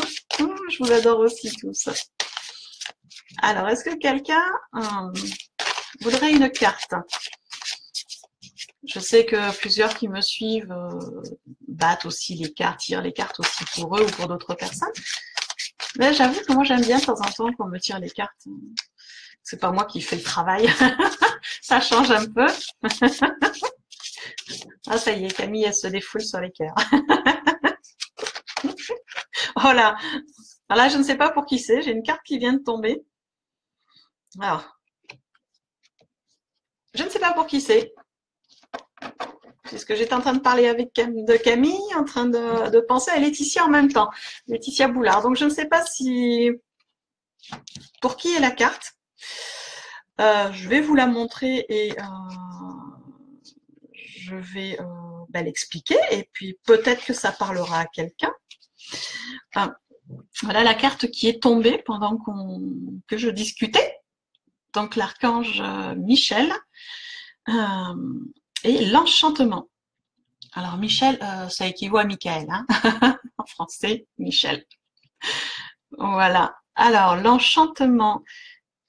Je vous adore aussi tous. Alors, est-ce que quelqu'un voudrait une carte? Je sais que plusieurs qui me suivent battent aussi les cartes, tirent les cartes aussi pour eux ou pour d'autres personnes. Mais j'avoue que moi j'aime bien de temps en temps qu'on me tire les cartes. C'est pas moi qui fais le travail. Ça change un peu. Ah ça y est, Camille elle se défoule sur les cœurs. Oh là. Alors là je ne sais pas pour qui c'est. J'ai une carte qui vient de tomber. Alors. Je ne sais pas pour qui c'est. Puisque j'étais en train de parler de Camille, en train de penser à Laetitia en même temps. Laetitia Boulard. Donc je ne sais pas si pour qui est la carte. Je vais vous la montrer et je vais l'expliquer. Et puis peut-être que ça parlera à quelqu'un. Voilà la carte qui est tombée pendant que je discutais. Donc l'archange Michel et l'enchantement. Alors Michel, ça équivaut à Michael, hein en français, Michel. Voilà. Alors l'enchantement.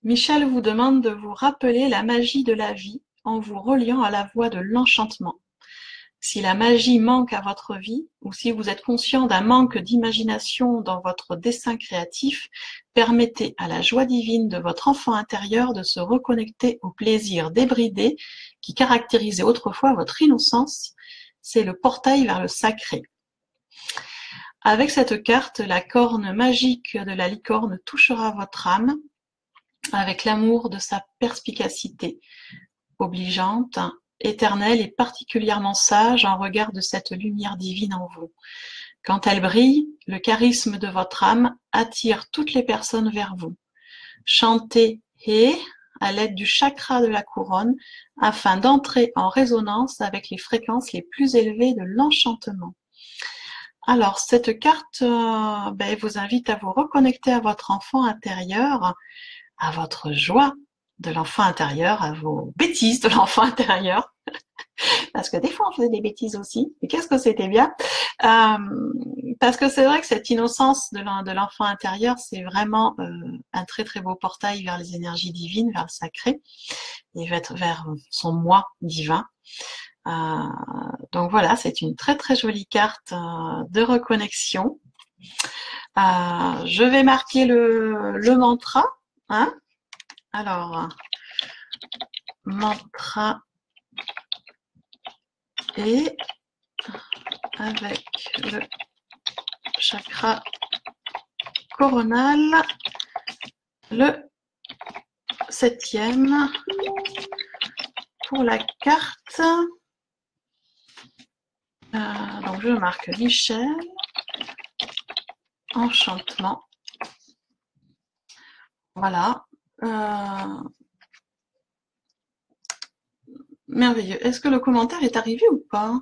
Michel vous demande de vous rappeler la magie de la vie en vous reliant à la voie de l'enchantement. Si la magie manque à votre vie, ou si vous êtes conscient d'un manque d'imagination dans votre dessin créatif, permettez à la joie divine de votre enfant intérieur de se reconnecter au plaisir débridé qui caractérisait autrefois votre innocence. C'est le portail vers le sacré. Avec cette carte, la corne magique de la licorne touchera votre âme avec l'amour de sa perspicacité, obligeante, éternelle et particulièrement sage en regard de cette lumière divine en vous. Quand elle brille, le charisme de votre âme attire toutes les personnes vers vous. Chantez « Hé » à l'aide du chakra de la couronne afin d'entrer en résonance avec les fréquences les plus élevées de l'enchantement. Alors, cette carte vous invite à vous reconnecter à votre enfant intérieur, à votre joie de l'enfant intérieur, à vos bêtises de l'enfant intérieur. Parce que des fois, on faisait des bêtises aussi. Et qu'est-ce que c'était bien parce que c'est vrai que cette innocence de l'enfant intérieur, c'est vraiment un très très beau portail vers les énergies divines, vers le sacré, et vers son moi divin. Donc voilà, c'est une très très jolie carte de reconnexion. Je vais marquer le mantra. Hein. Alors, mantra et avec le chakra coronal, le 7e pour la carte. Donc je marque Michel, enchantement. Voilà. Merveilleux. Est-ce que le commentaire est arrivé ou pas?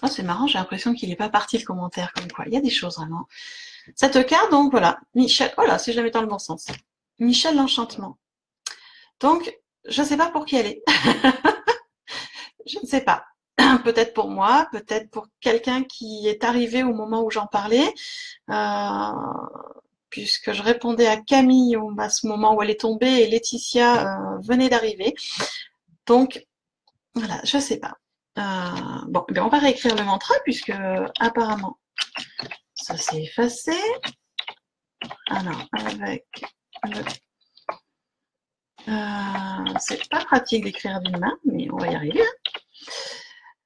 Oh, c'est marrant, j'ai l'impression qu'il n'est pas parti le commentaire, comme quoi. Il y a des choses vraiment. Cette carte, donc voilà, Michel, oh là, si je la mets dans le bon sens. Michel l'enchantement. Donc, je ne sais pas pour qui elle est. Je ne sais pas. Peut-être pour moi, peut-être pour quelqu'un qui est arrivé au moment où j'en parlais, puisque je répondais à Camille à ce moment où elle est tombée et Laetitia venait d'arriver. Donc, voilà, je ne sais pas. Bon, on va réécrire le mantra puisque apparemment ça s'est effacé. Alors, avec le... c'est pas pratique d'écrire d'une main, mais on va y arriver. Hein.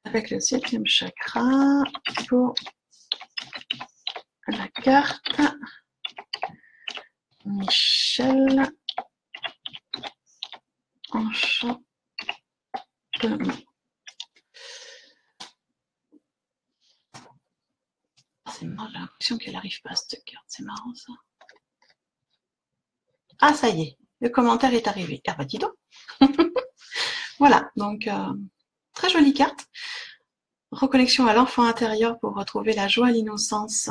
Avec le 7e chakra pour la carte Michel enchantement. C'est marrant, j'ai l'impression qu'elle n'arrive pas à cette carte, c'est marrant ça. Ah ça y est, le commentaire est arrivé. Ah bah dis donc. Voilà, donc très jolie carte. Reconnexion à l'enfant intérieur pour retrouver la joie, l'innocence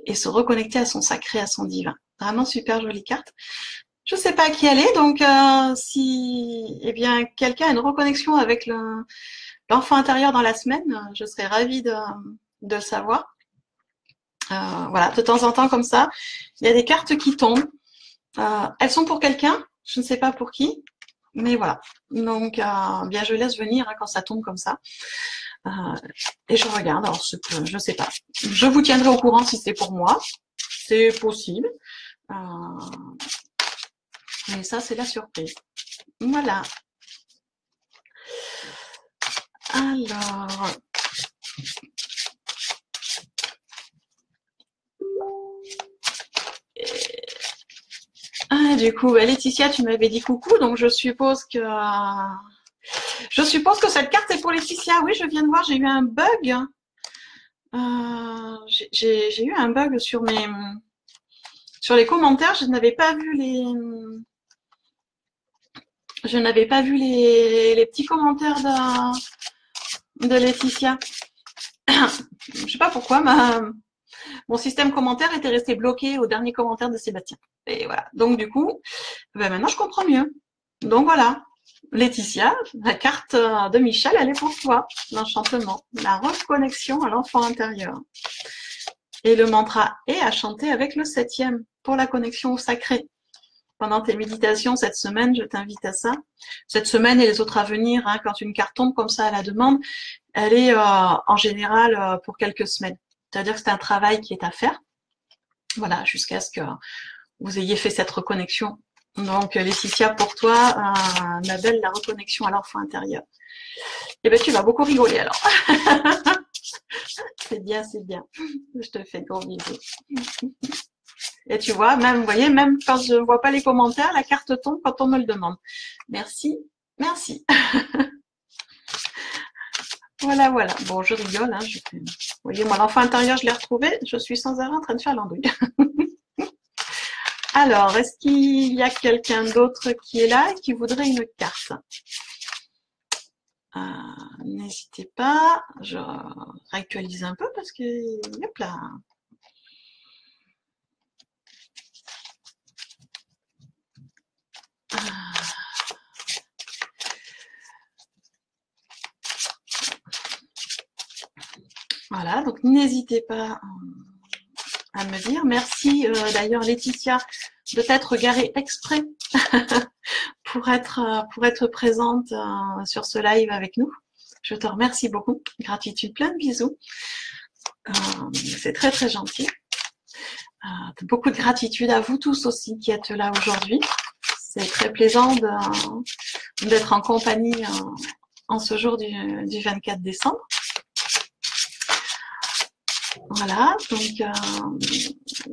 et se reconnecter à son sacré, à son divin. Vraiment super jolie carte. Je ne sais pas à qui elle est, donc si quelqu'un a une reconnexion avec l'enfant intérieur dans la semaine, je serais ravie de le savoir. Voilà, de temps en temps comme ça, il y a des cartes qui tombent. Elles sont pour quelqu'un, je ne sais pas pour qui. Mais voilà. Donc, bien, je laisse venir hein, quand ça tombe comme ça. Et je regarde. Alors, je sais pas. Je vous tiendrai au courant si c'est pour moi. C'est possible. Mais ça, c'est la surprise. Voilà. Alors... du coup, Laetitia, tu m'avais dit coucou, donc je suppose que cette carte est pour Laetitia. Oui, je viens de voir, j'ai eu un bug. J'ai eu un bug sur les commentaires. Je n'avais pas vu les petits commentaires de Laetitia. Je sais pas pourquoi, mon système commentaire était resté bloqué au dernier commentaire de Sébastien. Et voilà. Donc du coup, maintenant je comprends mieux. Donc voilà. Laetitia, la carte de Michel, elle est pour toi. L'enchantement, la reconnexion à l'enfant intérieur. Et le mantra est à chanter avec le 7e pour la connexion au sacré. Pendant tes méditations cette semaine, je t'invite à ça. Cette semaine et les autres à venir, hein, quand une carte tombe comme ça à la demande, elle est en général pour quelques semaines. C'est-à-dire que c'est un travail qui est à faire. Voilà, jusqu'à ce que vous ayez fait cette reconnexion. Donc, Laetitia, pour toi, ma belle, la reconnexion à l'enfant intérieur. Eh bien, tu vas beaucoup rigoler alors. C'est bien, c'est bien. Je te fais de gros bisous. Et tu vois, même, vous voyez, même quand je ne vois pas les commentaires, la carte tombe quand on me le demande. Merci, merci. Voilà, voilà. Bon, je rigole. Hein, vous voyez, moi, l'enfant intérieur, je l'ai retrouvé. Je suis sans arrêt en train de faire l'andouille. Alors, est-ce qu'il y a quelqu'un d'autre qui est là et qui voudrait une carte? N'hésitez pas. Je réactualise un peu parce que... Hop là. Voilà, donc n'hésitez pas à me dire. Merci d'ailleurs Laetitia de t'être garée exprès pour être présente sur ce live avec nous. Je te remercie beaucoup. Gratitude, plein de bisous. C'est très très gentil. Beaucoup de gratitude à vous tous aussi qui êtes là aujourd'hui. C'est très plaisant d'être en compagnie en ce jour du 24 décembre. Voilà, donc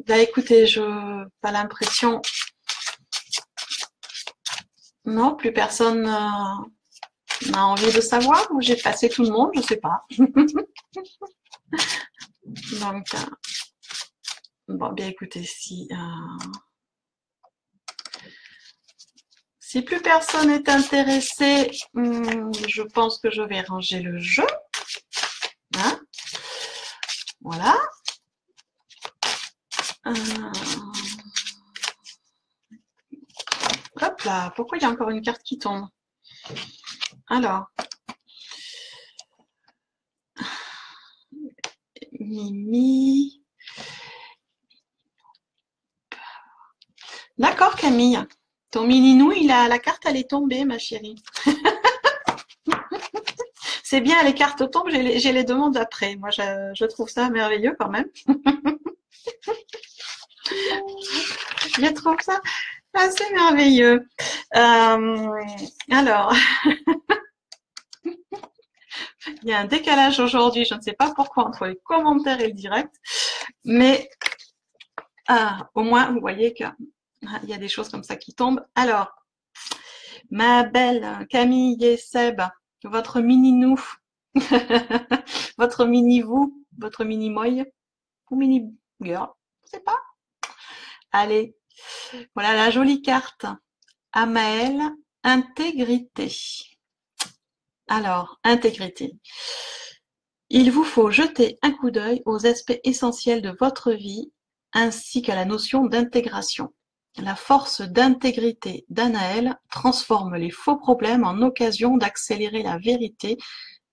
là écoutez, je n'ai pas l'impression. Non, plus personne n'a envie de savoir. J'ai passé tout le monde, je ne sais pas. Donc, bon, bien écoutez, si plus personne n'est intéressé, je pense que je vais ranger le jeu. Hein, voilà. Hop là, pourquoi il y a encore une carte qui tombe? Alors. Mimi. D'accord Camille. Ton mini-nous, la carte, elle est tombée, ma chérie. C'est bien, les cartes tombent, j'ai les demandes après. Moi, je trouve ça merveilleux quand même. Je trouve ça assez merveilleux. Alors, il y a un décalage aujourd'hui, je ne sais pas pourquoi, entre les commentaires et le direct. Mais au moins, vous voyez qu'il y a des choses comme ça qui tombent. Alors, ma belle Camille et Seb, votre mini-nous, votre mini-vous, votre mini-moy, ou mini-girl, je ne sais pas. Allez, voilà la jolie carte. Amael, intégrité. Alors, intégrité. Il vous faut jeter un coup d'œil aux aspects essentiels de votre vie ainsi qu'à la notion d'intégration. La force d'intégrité d'Anaël transforme les faux problèmes en occasion d'accélérer la vérité,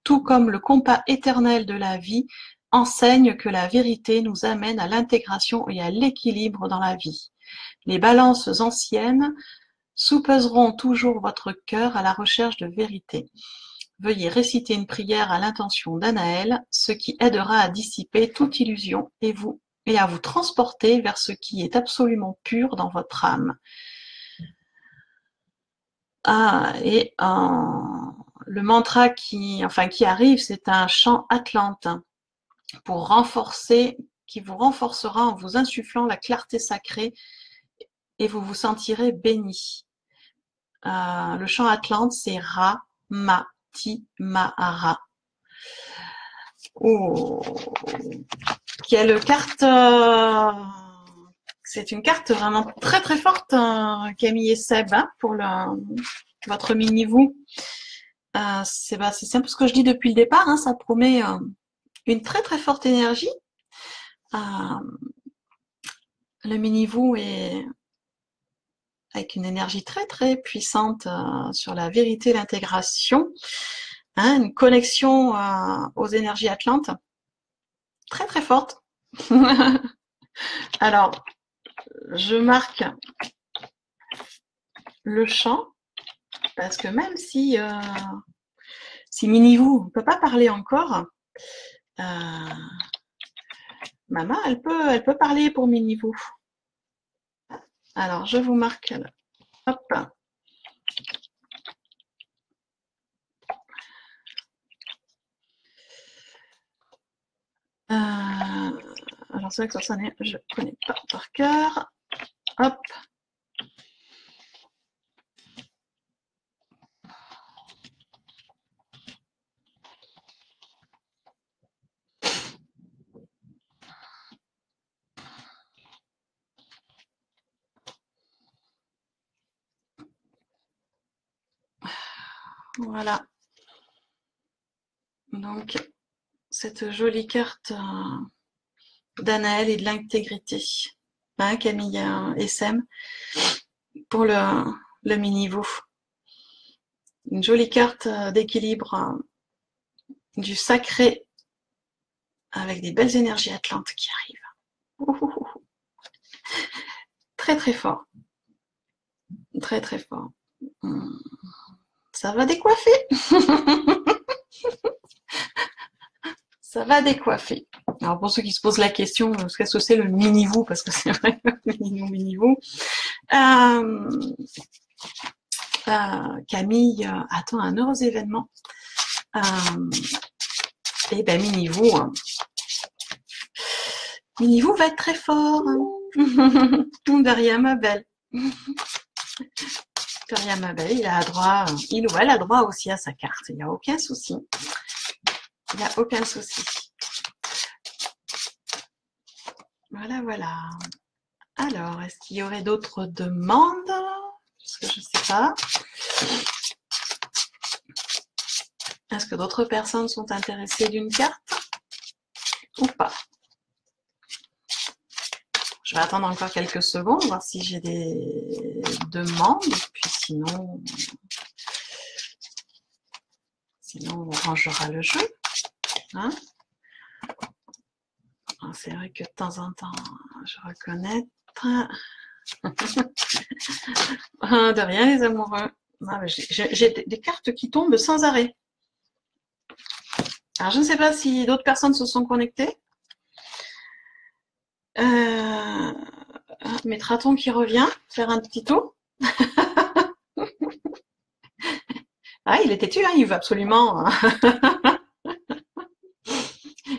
tout comme le compas éternel de la vie enseigne que la vérité nous amène à l'intégration et à l'équilibre dans la vie. Les balances anciennes soupèseront toujours votre cœur à la recherche de vérité. Veuillez réciter une prière à l'intention d'Anaël, ce qui aidera à dissiper toute illusion et à vous transporter vers ce qui est absolument pur dans votre âme. Le mantra qui arrive, c'est un chant atlante qui vous renforcera en vous insufflant la clarté sacrée et vous vous sentirez béni. Le chant atlante, c'est Ra, Ma, Ti, Mahara. Quelle carte c'est une carte vraiment très très forte, Camille et Seb, pour votre mini-vous. C'est un peu ce que je dis depuis le départ, ça promet une très très forte énergie. Le mini-vous est avec une énergie très très puissante sur la vérité et l'intégration, une connexion aux énergies atlantes très très forte. Alors, je marque le chant parce que même si Mini-vous ne peut pas parler encore, Maman, elle peut parler pour Mini-vous. Alors, je vous marque là. Hop. Alors, c'est vrai que ça, je ne connais pas par cœur. Hop. Voilà. Donc, cette jolie carte d'Anaël et de l'intégrité. Camille et Sem pour le mini-vous. Une jolie carte d'équilibre du sacré avec des belles énergies atlantes qui arrivent. Très très fort. Très très fort. Ça va décoiffer. Ça va décoiffer. Alors pour ceux qui se posent la question, qu'est-ce que c'est le mini-vous, parce que c'est vrai, mini-vous. Camille attend un heureux événement. Et ben mini-vous. Mini-vous va être très fort. De rien, ma belle. De rien, ma belle. Il ou elle a droit aussi à sa carte. Il n'y a aucun souci. Il n'y a aucun souci. Voilà, voilà. Alors, est-ce qu'il y aurait d'autres demandes? Parce que je ne sais pas. Est-ce que d'autres personnes sont intéressées d'une carte ou pas? Je vais attendre encore quelques secondes, voir si j'ai des demandes. Et puis sinon, on rangera le jeu. C'est vrai que de temps en temps, je reconnais. De rien, les amoureux. J'ai des cartes qui tombent sans arrêt. Alors, je ne sais pas si d'autres personnes se sont connectées. Métraton qui revient, faire un petit tour. Il est têtu, il veut absolument...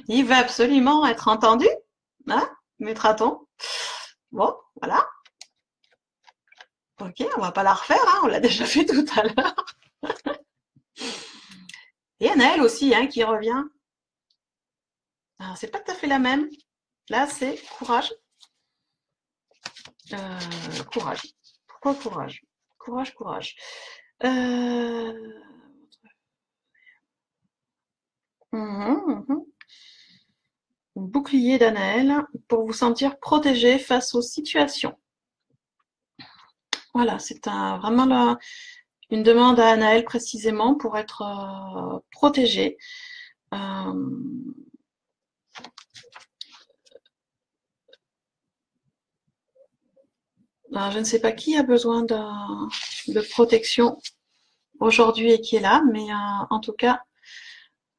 il veut absolument être entendu. Métraton. Bon, voilà. Ok, on va pas la refaire, on l'a déjà fait tout à l'heure. Et Anaël aussi, qui revient. Alors, c'est pas tout à fait la même. Là, c'est courage. Courage. Pourquoi courage? Courage, courage. Bouclier d'Anaël pour vous sentir protégé face aux situations. Voilà, c'est vraiment une demande à Anaël précisément pour être protégé. Alors, je ne sais pas qui a besoin de protection aujourd'hui et qui est là, mais en tout cas,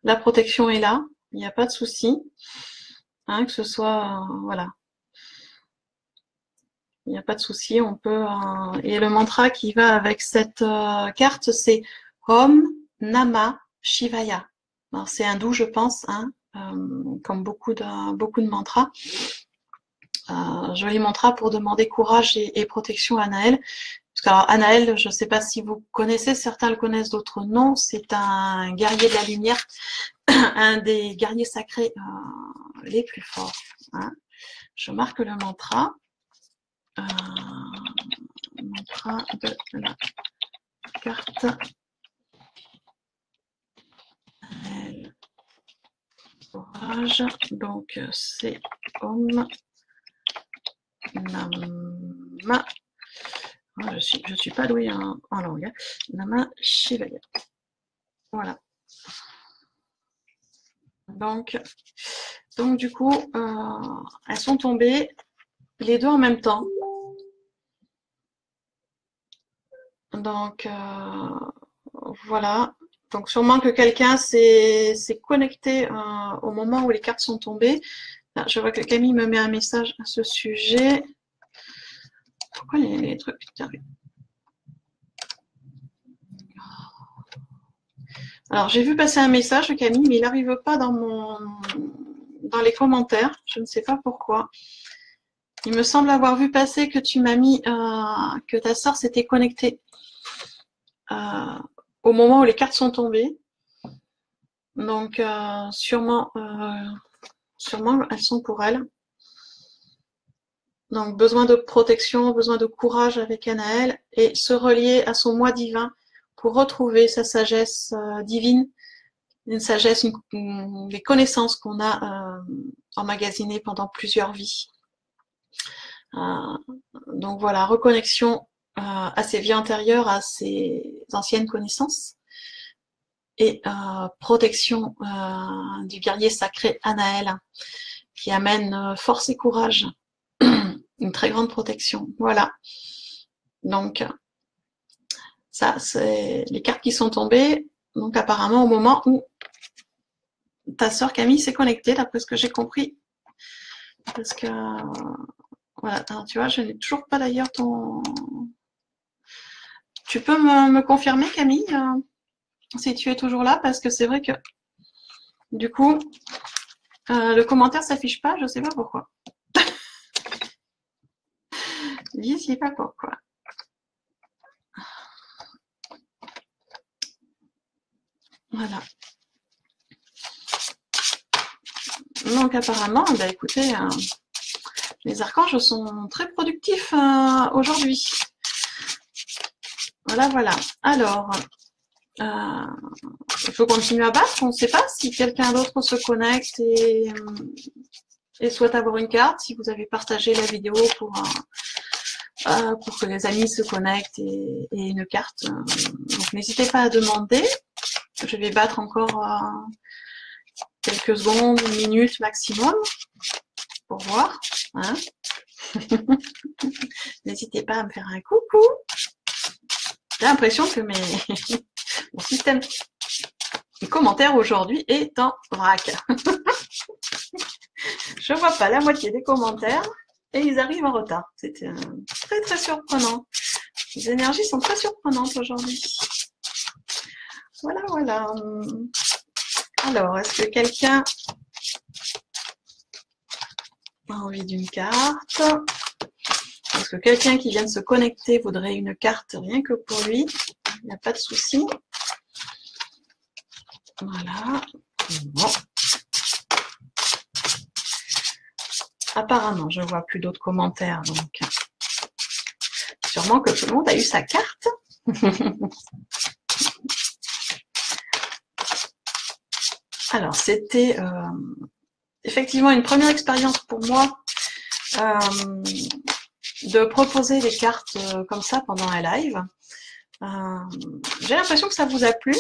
la protection est là, il n'y a pas de souci, hein, que ce soit, voilà, il n'y a pas de souci, on peut, et le mantra qui va avec cette carte, c'est Om Nama Shivaya. Alors, c'est hindou, je pense, hein, comme beaucoup de mantras. Joli mantra pour demander courage et protection à Anaël. Parce que, alors, Anaël, je ne sais pas si vous connaissez, certains le connaissent, d'autres non. C'est un guerrier de la lumière, un des guerriers sacrés les plus forts. Hein. Je marque le mantra. Mantra de la carte. Anaël. Courage. Donc, c'est Om Nama. Je suis pas douée en langue. Nama Shivaya. Voilà. Donc du coup, elles sont tombées les deux en même temps. Donc voilà. Donc sûrement que quelqu'un s'est connecté au moment où les cartes sont tombées. Là, je vois que Camille me met un message à ce sujet. Pourquoi les trucs arrivent? Alors j'ai vu passer un message, Camille, mais il n'arrive pas dans les commentaires. Je ne sais pas pourquoi. Il me semble avoir vu passer que tu m'as mis que ta sœur s'était connectée au moment où les cartes sont tombées. Donc sûrement elles sont pour elle. Donc besoin de protection, besoin de courage avec Anaël et se relier à son moi divin pour retrouver sa sagesse divine, une sagesse, des connaissances qu'on a emmagasinées pendant plusieurs vies. Donc voilà, reconnexion à ses vies antérieures, à ses anciennes connaissances et protection du guerrier sacré Anaël qui amène force et courage, une très grande protection. Voilà. Donc ça, c'est les cartes qui sont tombées. Donc apparemment au moment où ta sœur Camille s'est connectée, d'après ce que j'ai compris, parce que voilà, alors, tu vois, je n'ai toujours pas d'ailleurs ton. Tu peux me confirmer, Camille, si tu es toujours là, parce que c'est vrai que du coup, le commentaire s'affiche pas, je sais pas pourquoi. Je sais pas pourquoi. Voilà. Donc apparemment, bah, écoutez, les archanges sont très productifs aujourd'hui. Voilà, voilà. Alors, il faut continuer à battre. On ne sait pas si quelqu'un d'autre se connecte et souhaite avoir une carte. Si vous avez partagé la vidéo pour que les amis se connectent et une carte. Donc n'hésitez pas à demander. Je vais battre encore quelques secondes, une minute maximum pour voir. Hein. N'hésitez pas à me faire un coucou. J'ai l'impression que mon système de commentaires aujourd'hui est en vrac. Je vois pas la moitié des commentaires et ils arrivent en retard. C'est très très surprenant. Les énergies sont très surprenantes aujourd'hui. Voilà, voilà. Alors, est-ce que quelqu'un a envie d'une carte? Est-ce que quelqu'un qui vient de se connecter voudrait une carte rien que pour lui? Il n'y a pas de souci. Voilà. Bon. Apparemment, je ne vois plus d'autres commentaires, donc sûrement que tout le monde a eu sa carte. Alors, c'était effectivement une première expérience pour moi de proposer des cartes comme ça pendant un live. J'ai l'impression que ça vous a plu.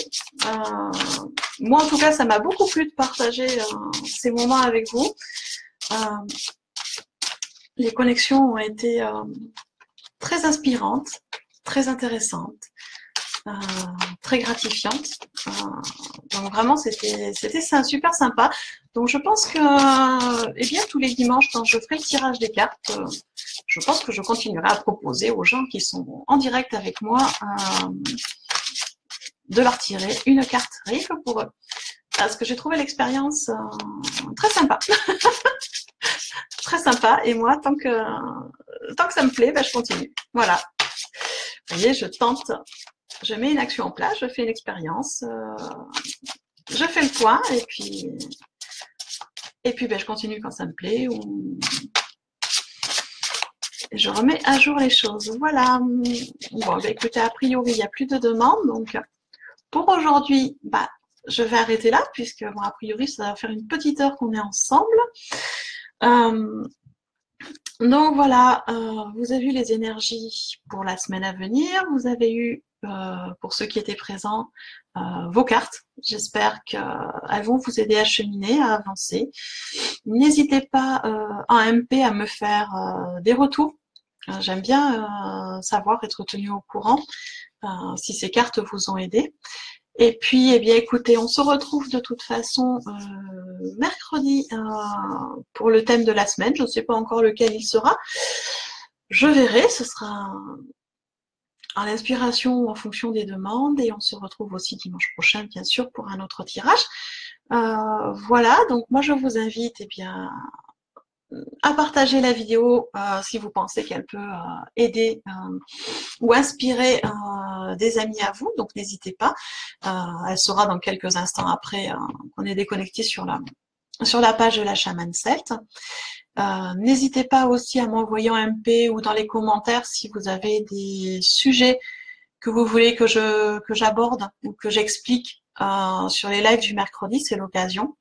Moi, en tout cas, ça m'a beaucoup plu de partager ces moments avec vous. Les connexions ont été très inspirante, très intéressante, très gratifiante. Donc vraiment, c'était super sympa. Donc je pense que, eh bien, tous les dimanches, quand je ferai le tirage des cartes, je pense que je continuerai à proposer aux gens qui sont en direct avec moi de leur tirer une carte rien que pour eux. Parce que j'ai trouvé l'expérience très sympa. Très sympa. Et moi, tant que ça me plaît, ben, je continue. Voilà. Vous voyez, je tente, je mets une action en place, je fais une expérience, je fais le point et puis ben, je continue quand ça me plaît ou je remets à jour les choses. Voilà. Bon, ben, écoutez, a priori, il n'y a plus de demandes. Donc, pour aujourd'hui, bah, je vais arrêter là puisque, bon, a priori, ça va faire une petite heure qu'on est ensemble. Donc voilà, vous avez eu les énergies pour la semaine à venir. Vous avez eu, pour ceux qui étaient présents, vos cartes. J'espère qu'elles vont vous aider à cheminer, à avancer. N'hésitez pas en MP à me faire des retours. J'aime bien savoir, être tenu au courant si ces cartes vous ont aidé. Et puis, eh bien, écoutez, on se retrouve de toute façon mercredi pour le thème de la semaine. Je ne sais pas encore lequel il sera. Je verrai, ce sera à l'inspiration ou en fonction des demandes. Et on se retrouve aussi dimanche prochain, bien sûr, pour un autre tirage. Voilà, donc moi, je vous invite, eh bien, à partager la vidéo si vous pensez qu'elle peut aider ou inspirer des amis à vous, donc n'hésitez pas. Elle sera dans quelques instants après qu'on est déconnecté sur la page de la chamane celte. N'hésitez pas aussi à m'envoyer en MP ou dans les commentaires si vous avez des sujets que vous voulez que j'aborde ou que j'explique sur les lives du mercredi, c'est l'occasion.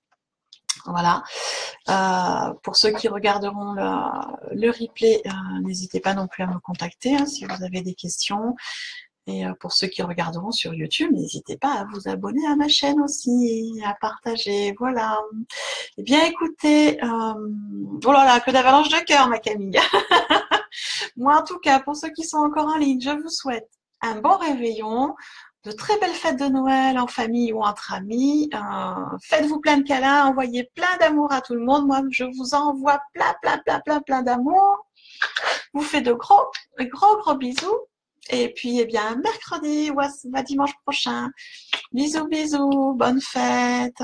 Voilà. Pour ceux qui regarderont le replay, n'hésitez pas non plus à me contacter hein, si vous avez des questions. Et pour ceux qui regarderont sur YouTube, n'hésitez pas à vous abonner à ma chaîne aussi et à partager. Voilà. Eh bien, écoutez, oh là là, que d'avalanche de cœur, ma Camille. Moi, en tout cas, pour ceux qui sont encore en ligne, je vous souhaite un bon réveillon, de très belles fêtes de Noël en famille ou entre amis. Faites-vous plein de câlins, envoyez plein d'amour à tout le monde. Moi, je vous envoie plein d'amour. Vous faites de gros bisous. Et puis, eh bien, mercredi ou à dimanche prochain. Bisous, bonne fête.